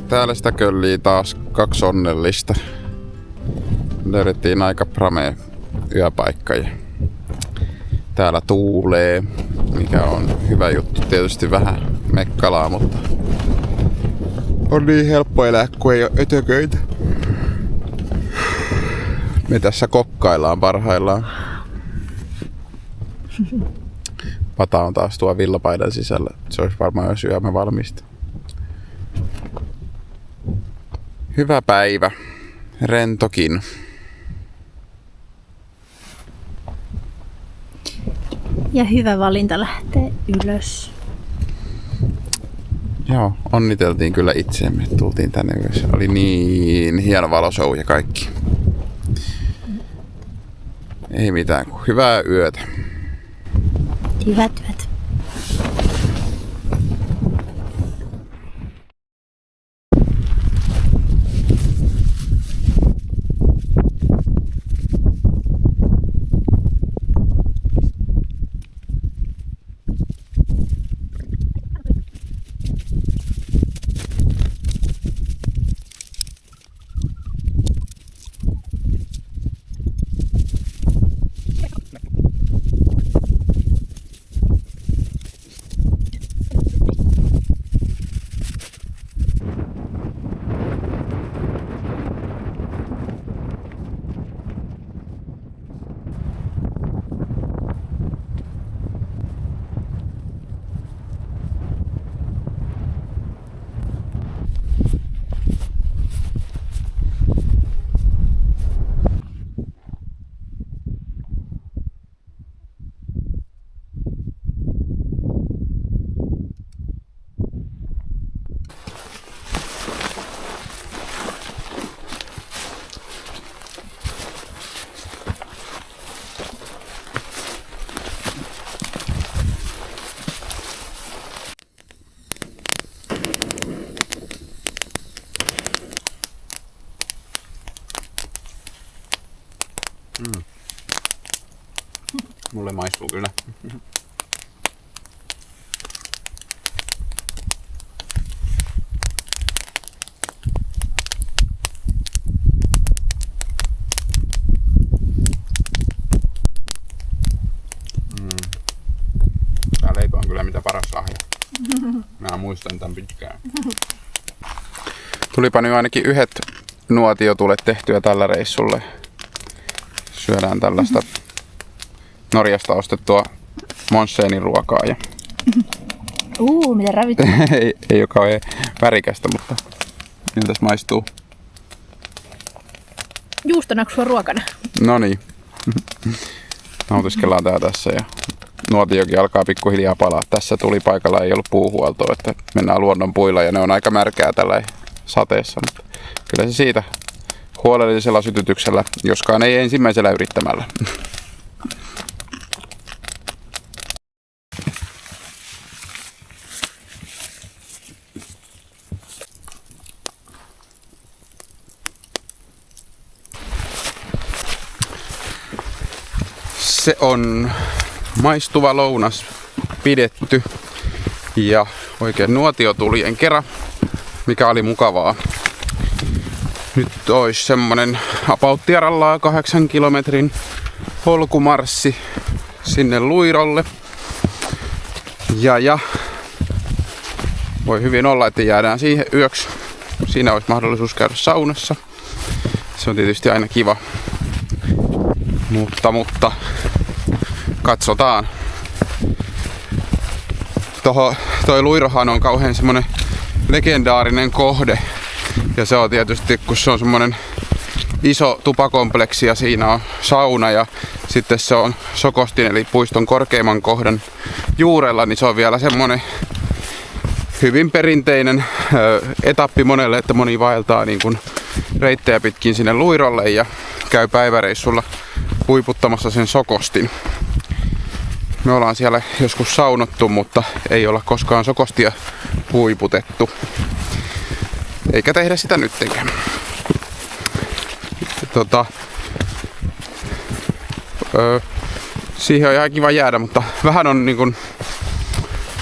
Täällä sitä köllii taas 2 onnellista. Löydettiin aika pramea yöpaikka ja täällä tuulee, mikä on hyvä juttu. Tietysti vähän mekkalaa, mutta on niin helppo elää, kun ei ole ötököitä. Me tässä kokkaillaan parhaillaan. Pata on taas tuo villapaidan sisällä. Se olisi varmaan jo syömä valmista. Hyvä päivä. Rentokin. Ja hyvä valinta lähtee ylös. Joo, onniteltiin kyllä itseemme. Tultiin tänne ylös. Oli niin hieno valoshow ja kaikki. Ei mitään kuin hyvää yötä. Hyvät yöt. Mulle maistuu kyllä. Tää leipä on kyllä mitä paras lahja. Mä muistan tän pitkään. Tulipa nyt ainakin yhdet nuotiotulet tehtyä tällä reissulla. Syödään tällaista Norjasta ostettua Monsenin ruokaa. Ja miten ravittu. ei ole kauhean värikästä, mutta miltäs maistuu? Juustonaksua ruokana. No niin. Nautiskellaan tää tässä ja nuotiokin alkaa pikkuhiljaa palaa. Tässä tuli paikalla, ei ollut puuhuoltoa, että mennään luonnon puilla ja ne on aika märkää tällä sateessa. Mutta kyllä se siitä huolellisella sytytyksellä, joskaan ei ensimmäisellä yrittämällä. Se on maistuva lounas pidetty ja oikein nuotiotulien kera, mikä oli mukavaa. Nyt olisi semmonen apauttiarallaan 8 kilometrin polkumarssi sinne Luirolle. Ja voi hyvin olla, että jäädään siihen yöksi. Siinä olisi mahdollisuus käydä saunassa. Se on tietysti aina kiva. Mutta katsotaan. Toi Luirohan on kauhean semmonen legendaarinen kohde. Ja se on tietysti, kun se on semmonen iso tupakompleksi ja siinä on sauna ja sitten se on Sokostin eli puiston korkeimman kohdan juurella, niin se on vielä semmonen hyvin perinteinen etappi monelle, että moni vaeltaa niin kuin reittejä pitkin sinne Luirolle ja käy päiväreissulla huiputtamassa sen Sokostin. Me ollaan siellä joskus saunottu, mutta ei olla koskaan Sokostia huiputettu. Eikä tehdä sitä nyttenkään. Siihen on ihan kiva jäädä, mutta vähän on niin kun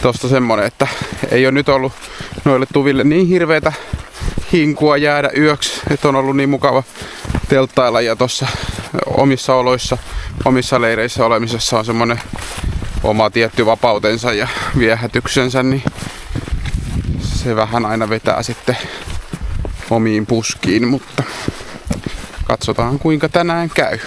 tosta semmonen, että ei ole nyt ollut noille tuville niin hirveetä hinkua jäädä yöksi, että on ollut niin mukava telttailla ja tossa omissa oloissa, omissa leireissä olemisessa on semmonen oma tietty vapautensa ja viehätyksensä, niin se vähän aina vetää sitten omiin puskiin, mutta katsotaan kuinka tänään käy.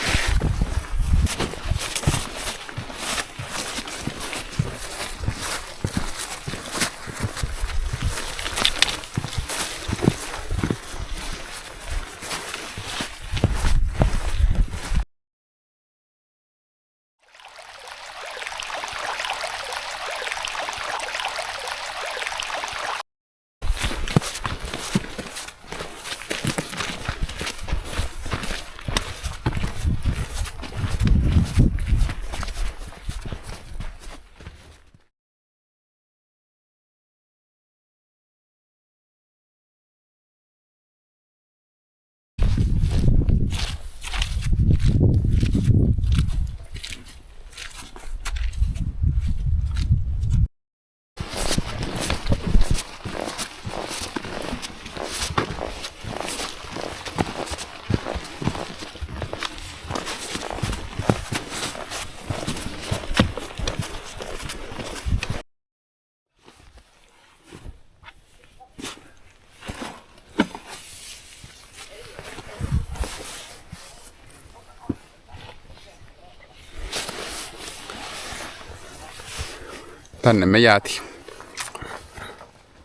Tänne me jäätiin.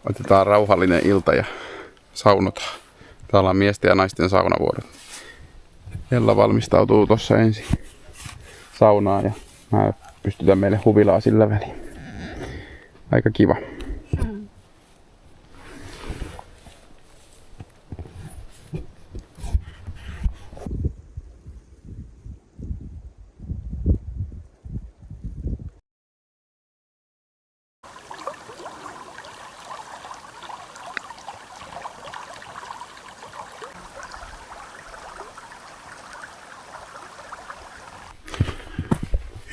Otetaan rauhallinen ilta ja saunotaan. Täällä on miesten ja naisten saunavuorot. Ella valmistautuu tossa ensin saunaan ja mä pystytään meille huvilaa sillä väliin. Aika kiva.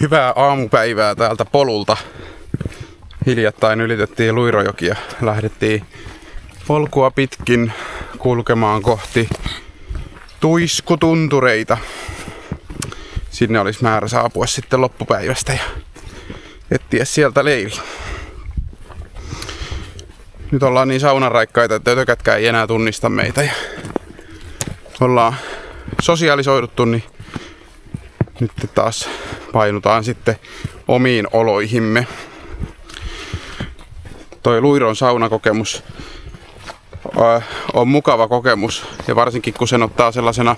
Hyvää aamupäivää täältä polulta. Hiljattain ylitettiin Luirojoki ja lähdettiin polkua pitkin kulkemaan kohti Tuiskutuntureita. Sinne olisi määrä saapua sitten loppupäivästä ja etsiä sieltä leiri. Nyt ollaan niin saunaraikkaita, että ötökätkään ei enää tunnista meitä ja ollaan sosiaalisoiduttu, niin nyt taas painutaan sitten omiin oloihimme. Toi Luiron saunakokemus on mukava kokemus ja varsinkin kun sen ottaa sellaisena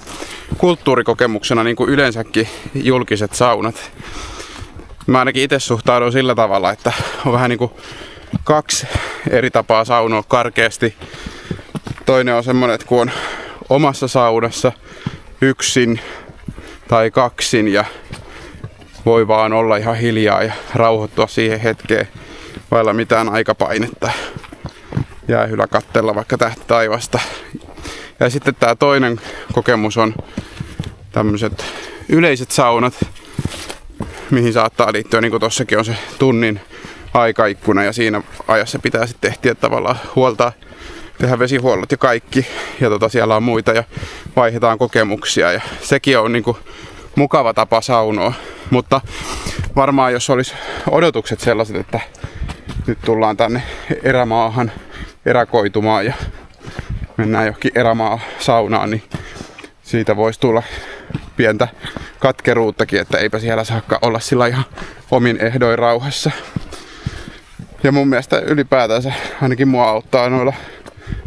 kulttuurikokemuksena niin kuin yleensäkin julkiset saunat. Mä ainakin itse suhtaudun sillä tavalla, että on vähän niin kuin 2 eri tapaa saunoa karkeasti. Toinen on semmonen, että kun on omassa saunassa yksin tai kaksin ja voi vaan olla ihan hiljaa ja rauhoittua siihen hetkeen vailla mitään aikapainetta. Jäähyllä katsella vaikka tähti taivasta. Ja sitten tää toinen kokemus on tämmöiset yleiset saunat, mihin saattaa liittyä, niin kuin tossakin on se tunnin aikaikkuna ja siinä ajassa pitää sitten ehtiä tavallaan tehdä vesihuollot ja kaikki. Ja siellä on muita ja vaihdetaan kokemuksia ja sekin on niinku mukava tapa saunoa. Mutta varmaan jos olisi odotukset sellaiset, että nyt tullaan tänne erämaahan eräkoitumaan ja mennään johonkin erämaa-saunaan, niin siitä voisi tulla pientä katkeruuttakin, että eipä siellä saakka olla sillä ihan omin ehdoin rauhassa. Ja mun mielestä ylipäätänsä ainakin mua auttaa noilla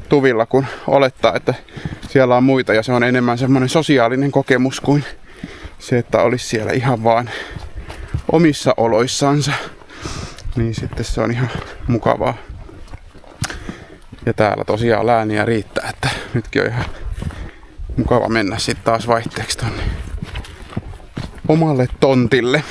tuvilla, kun olettaa, että siellä on muita ja se on enemmän semmoinen sosiaalinen kokemus kuin se, että olisi siellä ihan vaan omissa oloissansa. Niin sitten se on ihan mukavaa. Ja täällä tosiaan lääniä riittää, että nytkin on ihan mukava mennä sitten taas vaihteeksi tonne omalle tontille.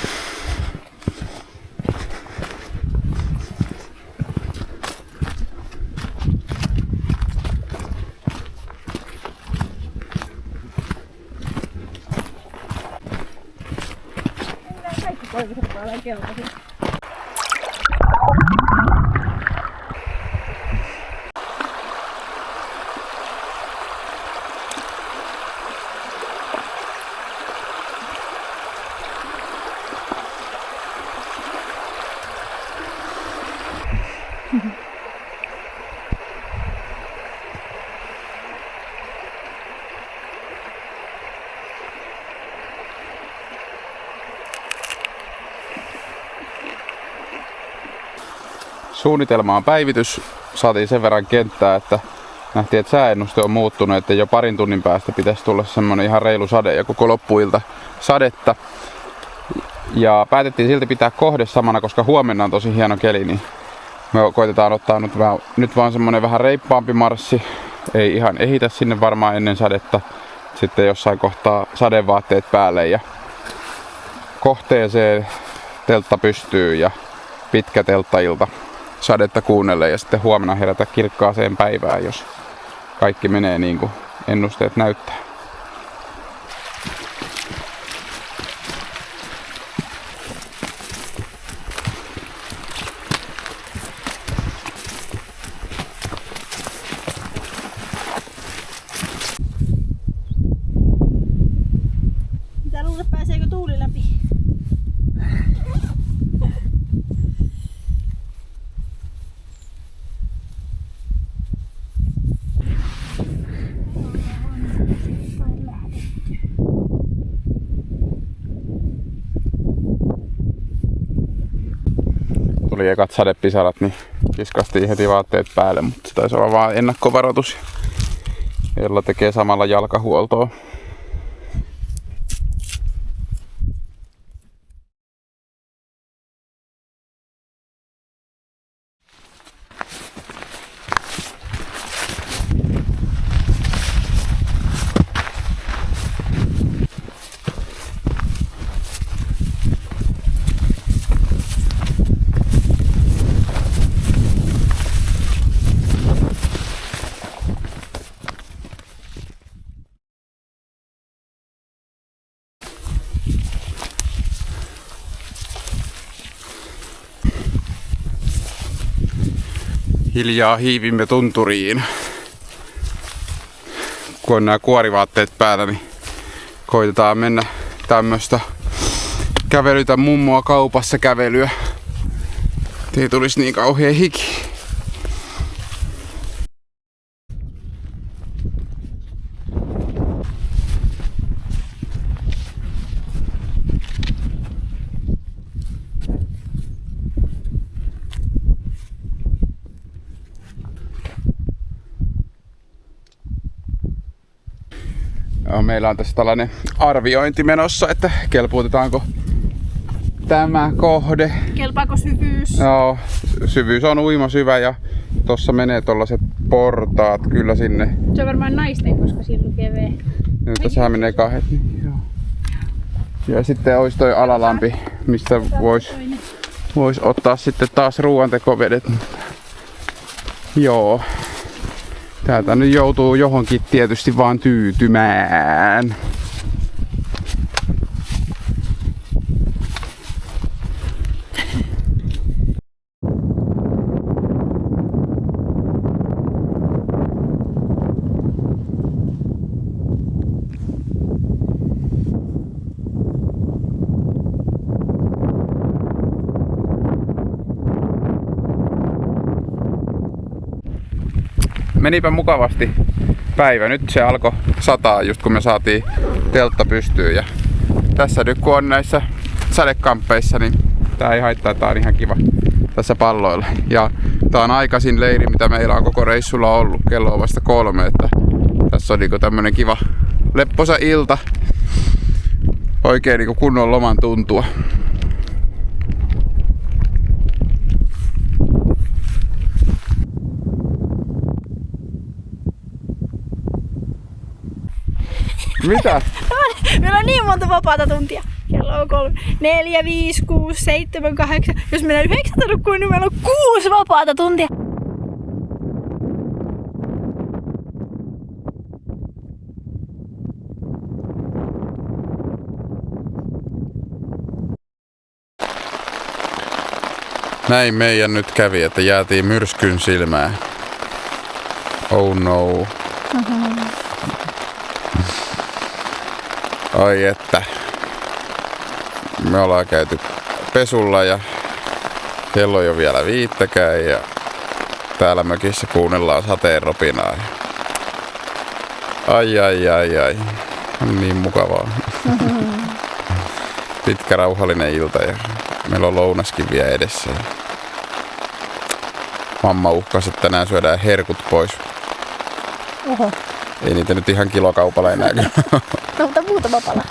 Suunnitelma on päivitys. Saatiin sen verran kenttää, että nähtiin, että sääennuste on muuttunut, että jo parin tunnin päästä pitäisi tulla semmonen ihan reilu sade ja koko loppuilta sadetta. Ja päätettiin silti pitää kohde samana, koska huomenna on tosi hieno keli, niin me koitetaan ottaa nyt vaan semmonen vähän reippaampi marssi. Ei ihan ehitä sinne varmaan ennen sadetta. Sitten jossain kohtaa sadevaatteet päälle ja kohteeseen teltta pystyy ja pitkä telttailta sadetta kuunnelle ja sitten huomenna herätä kirkkaaseen päivään, jos kaikki menee niin kuin ennusteet näyttää. Mitä luulet, pääseekö tuuli läpi? Tuli ekat sadepisarat, niin kiskastiin heti vaatteet päälle, mutta se taisi olla vaan ennakkovaroitus. Ella tekee samalla jalkahuoltoa. Hiljaa hiivimme tunturiin. Kun on nämä kuorivaatteet päällä, niin koitetaan mennä tämmöstä kävelytä mummoa kaupassa kävelyä. Ei tulisi niin kauhea hiki. Meillä on tässä tällainen arviointi menossa, että kelpuutetaanko tämä kohde. Kelpaako syvyys? Joo, syvyys on uima syvä ja tossa menee tollaset portaat kyllä sinne. Se on varmaan naisten, koska siinä lukee V. Nyt tässähän menee kahdet. Niin, joo. Ja sitten olisi toi alalampi, mistä vois ottaa sitten taas ruoantekovedet. Joo. Täältä nyt joutuu johonkin tietysti vaan tyytymään. Menipä mukavasti päivä. Nyt se alkoi sataa just kun me saatiin teltta pystyyn. Ja tässä nyt kun on näissä sadekamppeissa, niin tää ei haittaa, tää on ihan kiva tässä palloilla. Ja tää on aikaisin leiri, mitä meillä on koko reissulla ollut. Kello on vasta 3, että tässä on niinku tämmönen kiva lepposa ilta. Oikein niinku kunnon loman tuntua. Mitä? Meillä on niin monta vapaata tuntia. Kello on 3, 4, 5, 6, 7, 8. Jos meillä 9 nukkuun, niin meillä on 6 vapaata tuntia. Näin meidän nyt kävi, että jäätiin myrskyn silmään. Oh no. Ai että. Me ollaan käyty pesulla ja kello on jo vielä 5 ja täällä mökissä kuunnellaan sateen ropinaa. Ai. On niin mukavaa. Pitkä rauhallinen ilta ja meillä on lounaskin vielä edessä. Mamma uhkasi, että tänään syödään herkut pois. Oho. Ei niitä nyt ihan kilokaupalla enää. No, mutta muutama pala.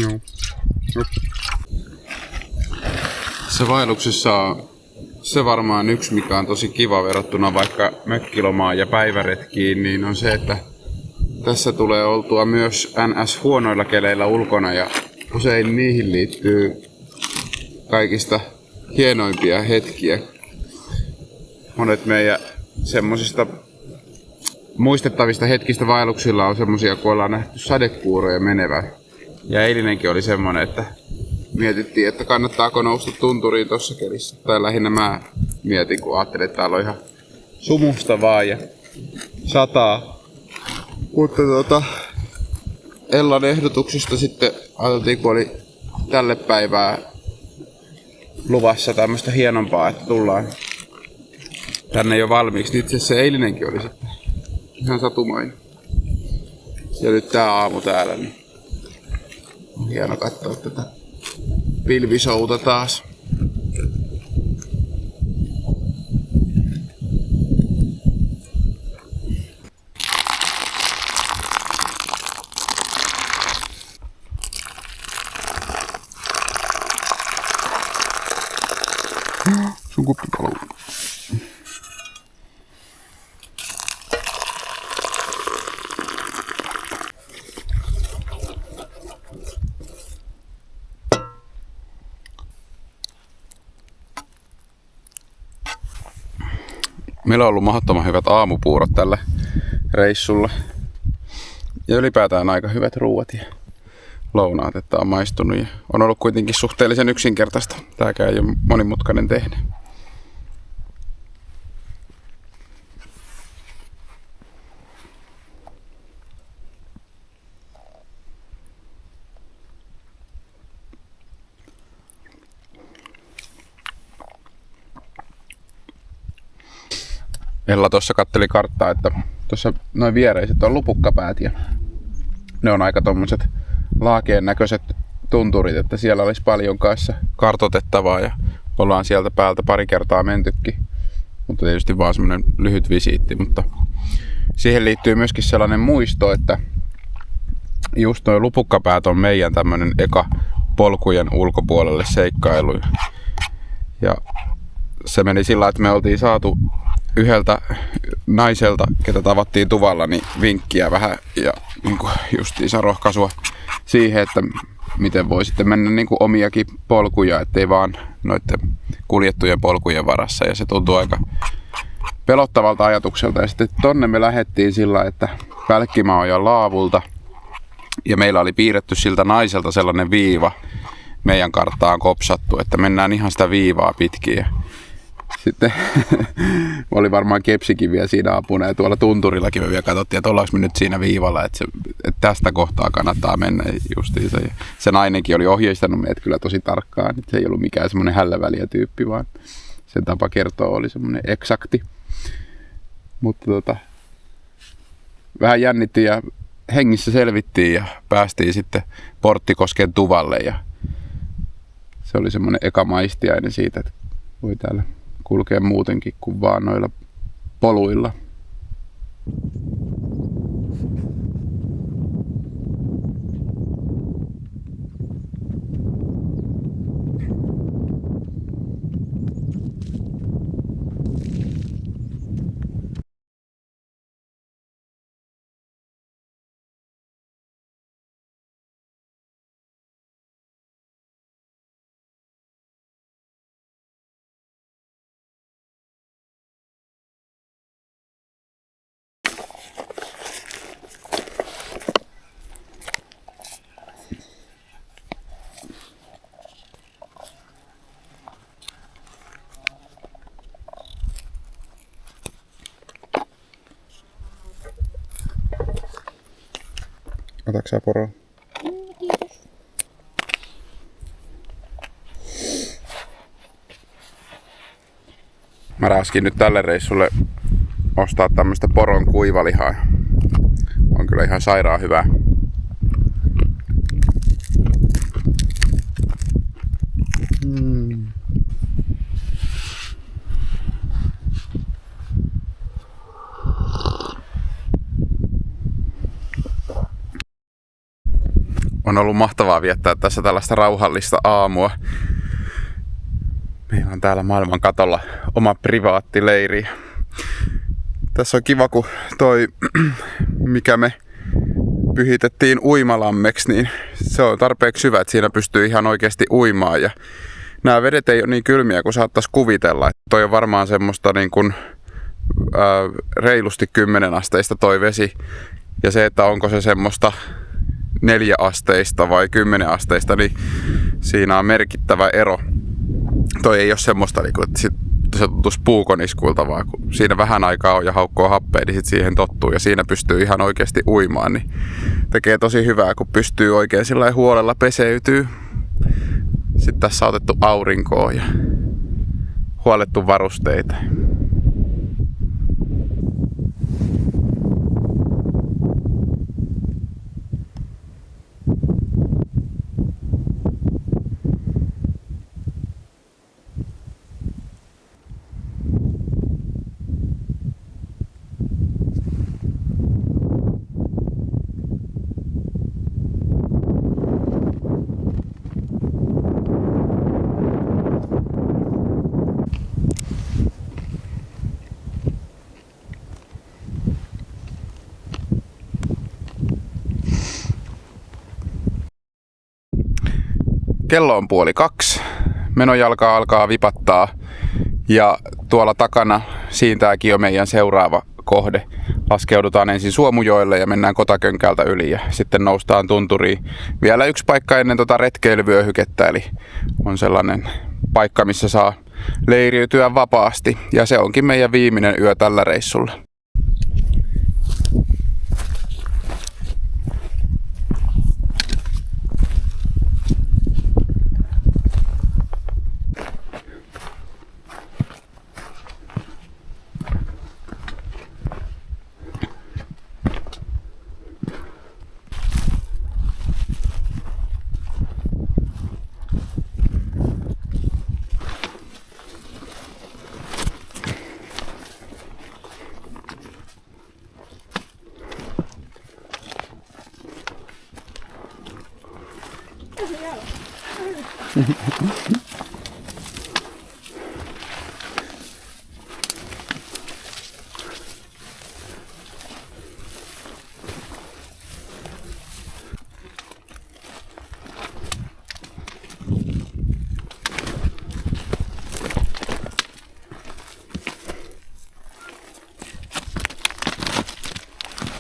Joo. Se vaelluksessa on se varmaan yksi, mikä on tosi kiva verrattuna vaikka mökkilomaan ja päiväretkiin, niin on se, että tässä tulee oltua myös NS huonoilla keleillä ulkona ja usein niihin liittyy kaikista hienoimpia hetkiä. Monet meidän semmosista muistettavista hetkistä vaelluksilla on semmosia, kun ollaan nähty sadekuuroja menevän. Ja eilinenkin oli semmonen, että mietittiin, että kannattaako nousta tunturiin tossa kelissä. Tai lähinnä mä mietin, kun ajattelin, että täällä on ihan sumusta vaan ja sataa. Mutta Ellan ehdotuksesta sitten ajateltiin, kun oli tälle päivää luvassa tämmöistä hienompaa, että tullaan tänne jo valmiiksi. Itse asiassa eilinenkin oli sitten ihan satumainen. Ja nyt tää aamu täällä, niin on hieno katsoa tätä pilvisouta taas. Sun kuppi paluu. Meillä on ollut mahdottoman hyvät aamupuurot tällä reissulla. Ja ylipäätään aika hyvät ruuat ja lounaat, että on maistunut. Ja on ollut kuitenkin suhteellisen yksinkertaista. Tääkään ei ole monimutkainen tehdä. Ella tuossa katteli karttaa, että tuossa noin viereiset on lupukkapäät ja ne on aika tommoset laakeen näköiset tunturit, että siellä olisi paljon kanssa kartoitettavaa ja ollaan sieltä päältä pari kertaa mentykin. Mutta tietysti vaan semmonen lyhyt visiitti, mutta siihen liittyy myöskin sellainen muisto, että just nuo lupukkapäät on meidän tämmönen eka polkujen ulkopuolelle seikkailu. Ja se meni sillä, että me oltiin saatu yhdeltä naiselta, ketä tavattiin tuvalla, niin vinkkiä vähän ja niin justiinsa rohkaisua siihen, että miten voi sitten mennä niin kuin omiakin polkuja, ettei vaan noiden kuljettujen polkujen varassa. Ja se tuntuu aika pelottavalta ajatukselta. Ja sitten tonne me lähdettiin sillä, että Pälkkimaa on jo laavulta ja meillä oli piirretty siltä naiselta sellainen viiva meidän karttaan kopsattu, että mennään ihan sitä viivaa pitkin. Ja sitten oli varmaan kepsikin vielä siinä apuna ja tuolla tunturillakin me vielä katsottiin, että ollaanko me nyt siinä viivalla, että tästä kohtaa kannattaa mennä justiinsa. Ja se nainenkin oli ohjeistanut meidät kyllä tosi tarkkaan, että se ei ollut mikään semmoinen hälläväliä tyyppi, vaan sen tapa kertoa oli semmoinen eksakti. Mutta vähän jännitti ja hengissä selvittiin ja päästiin sitten Porttikosken tuvalle ja se oli semmoinen eka maistiainen siitä, että voi täällä kulkee muutenkin kuin vaan noilla poluilla. Otatko sä poroa? Kiitos. Mä rääskin nyt tälle reissulle ostaa tämmöstä poron kuivalihaa. On kyllä ihan sairaan hyvää. On ollut mahtavaa viettää tässä tällaista rauhallista aamua. Meillä on täällä maailman katolla oma privaattileiri. Tässä on kiva, kun toi, mikä me pyhitettiin uimalammeksi, niin se on tarpeeksi syvä, että siinä pystyy ihan oikeasti uimaan. Ja nämä vedet ei ole niin kylmiä kuin saattaisi kuvitella. Toi on varmaan semmoista niin kuin, reilusti 10 asteista toi vesi. Ja se, että onko se semmoista 4 asteista vai 10 asteista, niin siinä on merkittävä ero. Toi ei ole semmoista, että se tuntuisi puukoniskuilta, vaan kun siinä vähän aikaa on ja haukkoo happea, niin sit siihen tottuu ja siinä pystyy ihan oikeasti uimaan. Niin tekee tosi hyvää, kun pystyy oikein sillä huolella peseytyy. Sitten tässä on otettu aurinkoa ja huolettu varusteita. Kello on 1:30. Menojalka alkaa vipattaa ja tuolla takana siintääkin jo meidän seuraava kohde. Laskeudutaan ensin Suomujoelle ja mennään Kotakönkältä yli ja sitten noustaan tunturiin. Vielä yksi paikka ennen retkeilyvyöhykettä, eli on sellainen paikka, missä saa leiriytyä vapaasti. Ja se onkin meidän viimeinen yö tällä reissulla.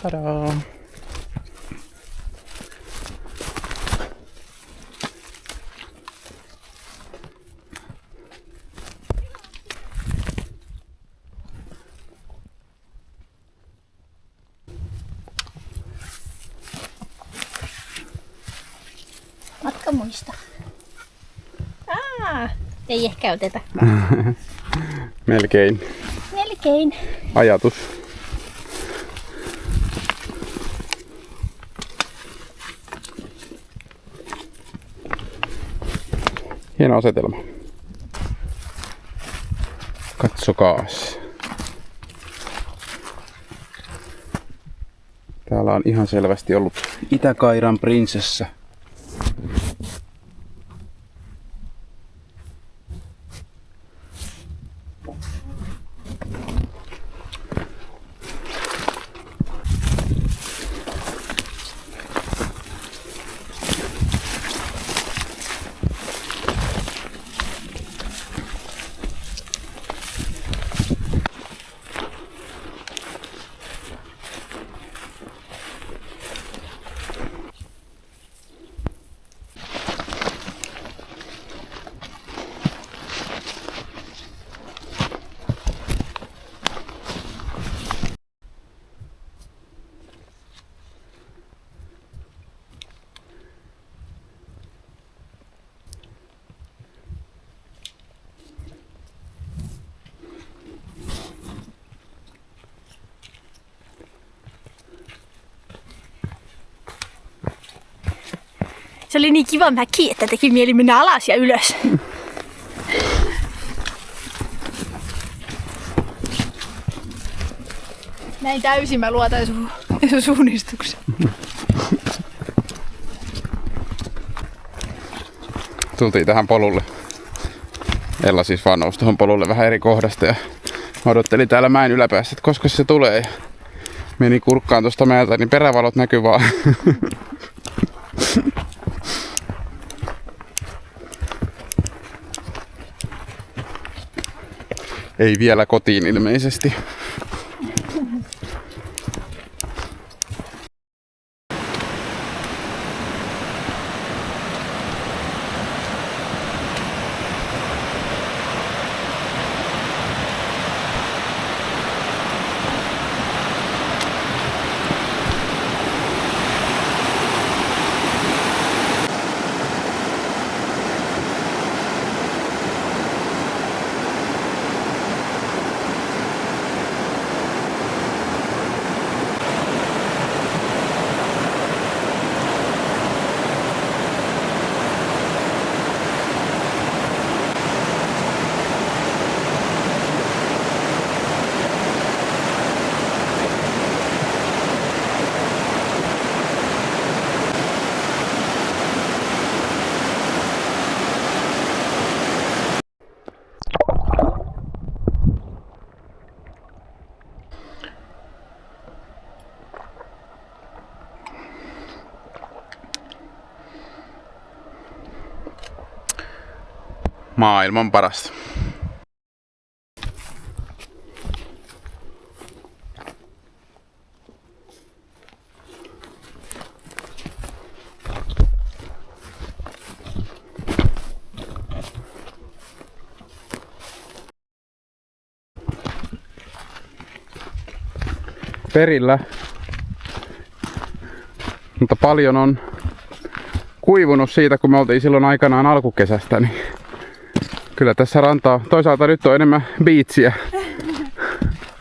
Tadaa! Matkamuista. Ei ehkä oteta. Melkein. Melkein. Ajatus. Hieno asetelma. Katsokaas. Täällä on ihan selvästi ollut Itä-Kairan prinsessa. Se oli niin kiva mäki, että teki mieli mennä alas ja ylös. Näin täysin mä luotan sun suunnistukseen. tultiin tähän polulle. Ella siis vaan nousi tuohon polulle vähän eri kohdasta ja odotteli täällä mäen yläpäässä, että koska se tulee. Ja meni kurkkaan tuosta mäeltä, niin perävalot näkyy vaan. Ei vielä kotiin ilmeisesti. Maailman parasta. Perillä. Mutta paljon on kuivunut siitä, kun me oltiin silloin aikanaan alkukesästä, niin kyllä tässä rantaa. Toisaalta nyt on enemmän biitsiä.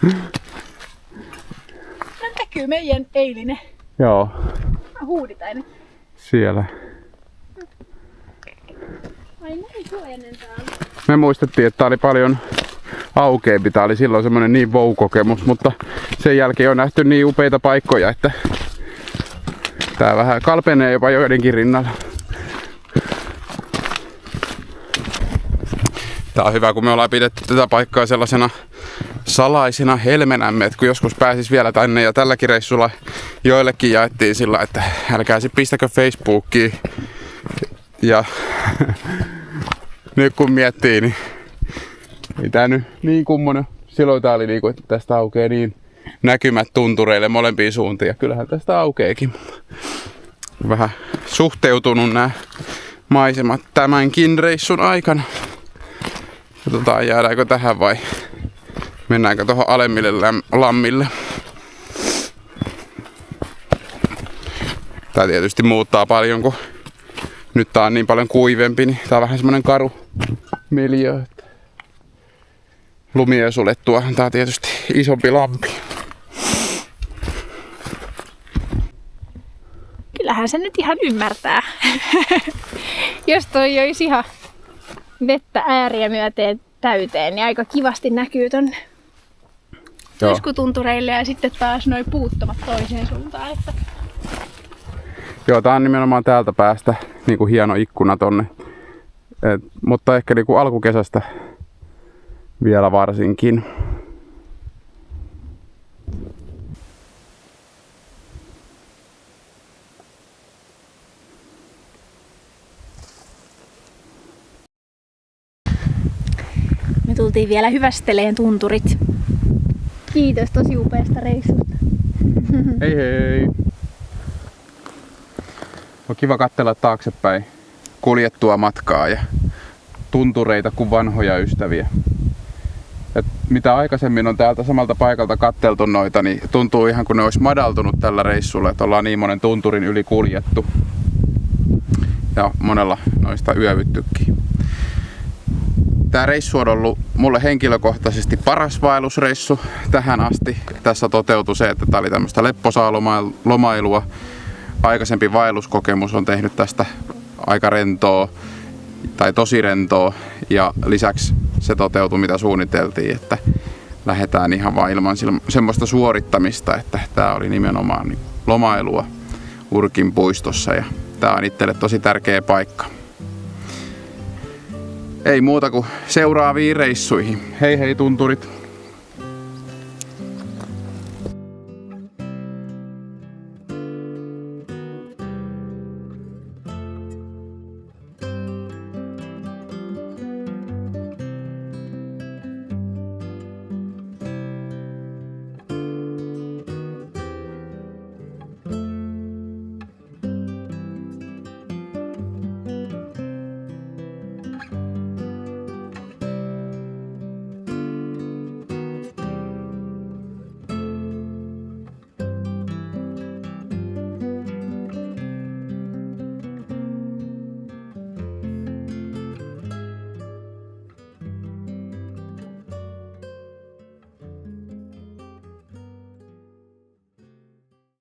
No näkyy meidän eilinen Joo. huuditainen. Siellä. Ai näin tuo ennen täällä. Me muistettiin, että tää oli paljon aukeampi. Tää oli silloin semmonen niin wow-kokemus, mutta sen jälkeen on nähty niin upeita paikkoja, että tää vähän kalpenee jopa joidenkin rinnalla. Tää on hyvä, kun me ollaan pidetty tätä paikkaa sellaisena salaisena helmenämme, että kun joskus pääsis vielä tänne ja tälläkin reissulla joillekin jaettiin sillä, että älkää sit pistäkö Facebookiin. Ja nyt kun miettii, niin ei tää nyt niin kummonen. Silloin tää oli niinku, että tästä aukeaa niin näkymät tuntureille molempiin suuntiin ja kyllähän tästä aukeekin. Vähän suhteutunut nämä maisemat tämänkin reissun aikana. Katsotaan jäädäänkö tähän vai mennäänkö tuohon alemmille lammille. Tää tietysti muuttaa paljon, kun nyt tää on niin paljon kuivempi, niin tää on vähän semmonen karu miljöö. Lumien sulettua, tää on tietysti isompi lampi. Kyllähän se nyt ihan ymmärtää. Jos toi olisi ihan vettä ääriä myöten täyteen, niin aika kivasti näkyy tonne iskutuntureille ja sitten taas noi puuttumat toiseen suuntaan. Että... Joo, tää on nimenomaan täältä päästä niinku hieno ikkuna tonne. Mutta ehkä niinku alkukesästä vielä varsinkin. Me tultiin vielä hyvästeleen tunturit. Kiitos tosi upeasta reissusta. Hei hei! On kiva katsella taaksepäin kuljettua matkaa ja tuntureita kuin vanhoja ystäviä. Et mitä aikaisemmin on täältä samalta paikalta katteltu noita, niin tuntuu ihan kun ne olisi madaltunut tällä reissulla, että ollaan niin monen tunturin yli kuljettu. Ja monella noista yövyttykin. Tää reissu on ollut mulle henkilökohtaisesti paras vaellusreissu tähän asti. Tässä toteutui se, että tää oli tämmöistä lepposaa lomailua. Aikaisempi vaelluskokemus on tehnyt tästä aika rentoa tai tosi rentoa ja lisäksi se toteutui mitä suunniteltiin, että lähdetään ihan vaan ilman semmoista suorittamista, että tää oli nimenomaan lomailua Urkin puistossa ja tää on itselle tosi tärkeä paikka. ei muuta kuin seuraaviin reissuihin. Hei hei tunturit!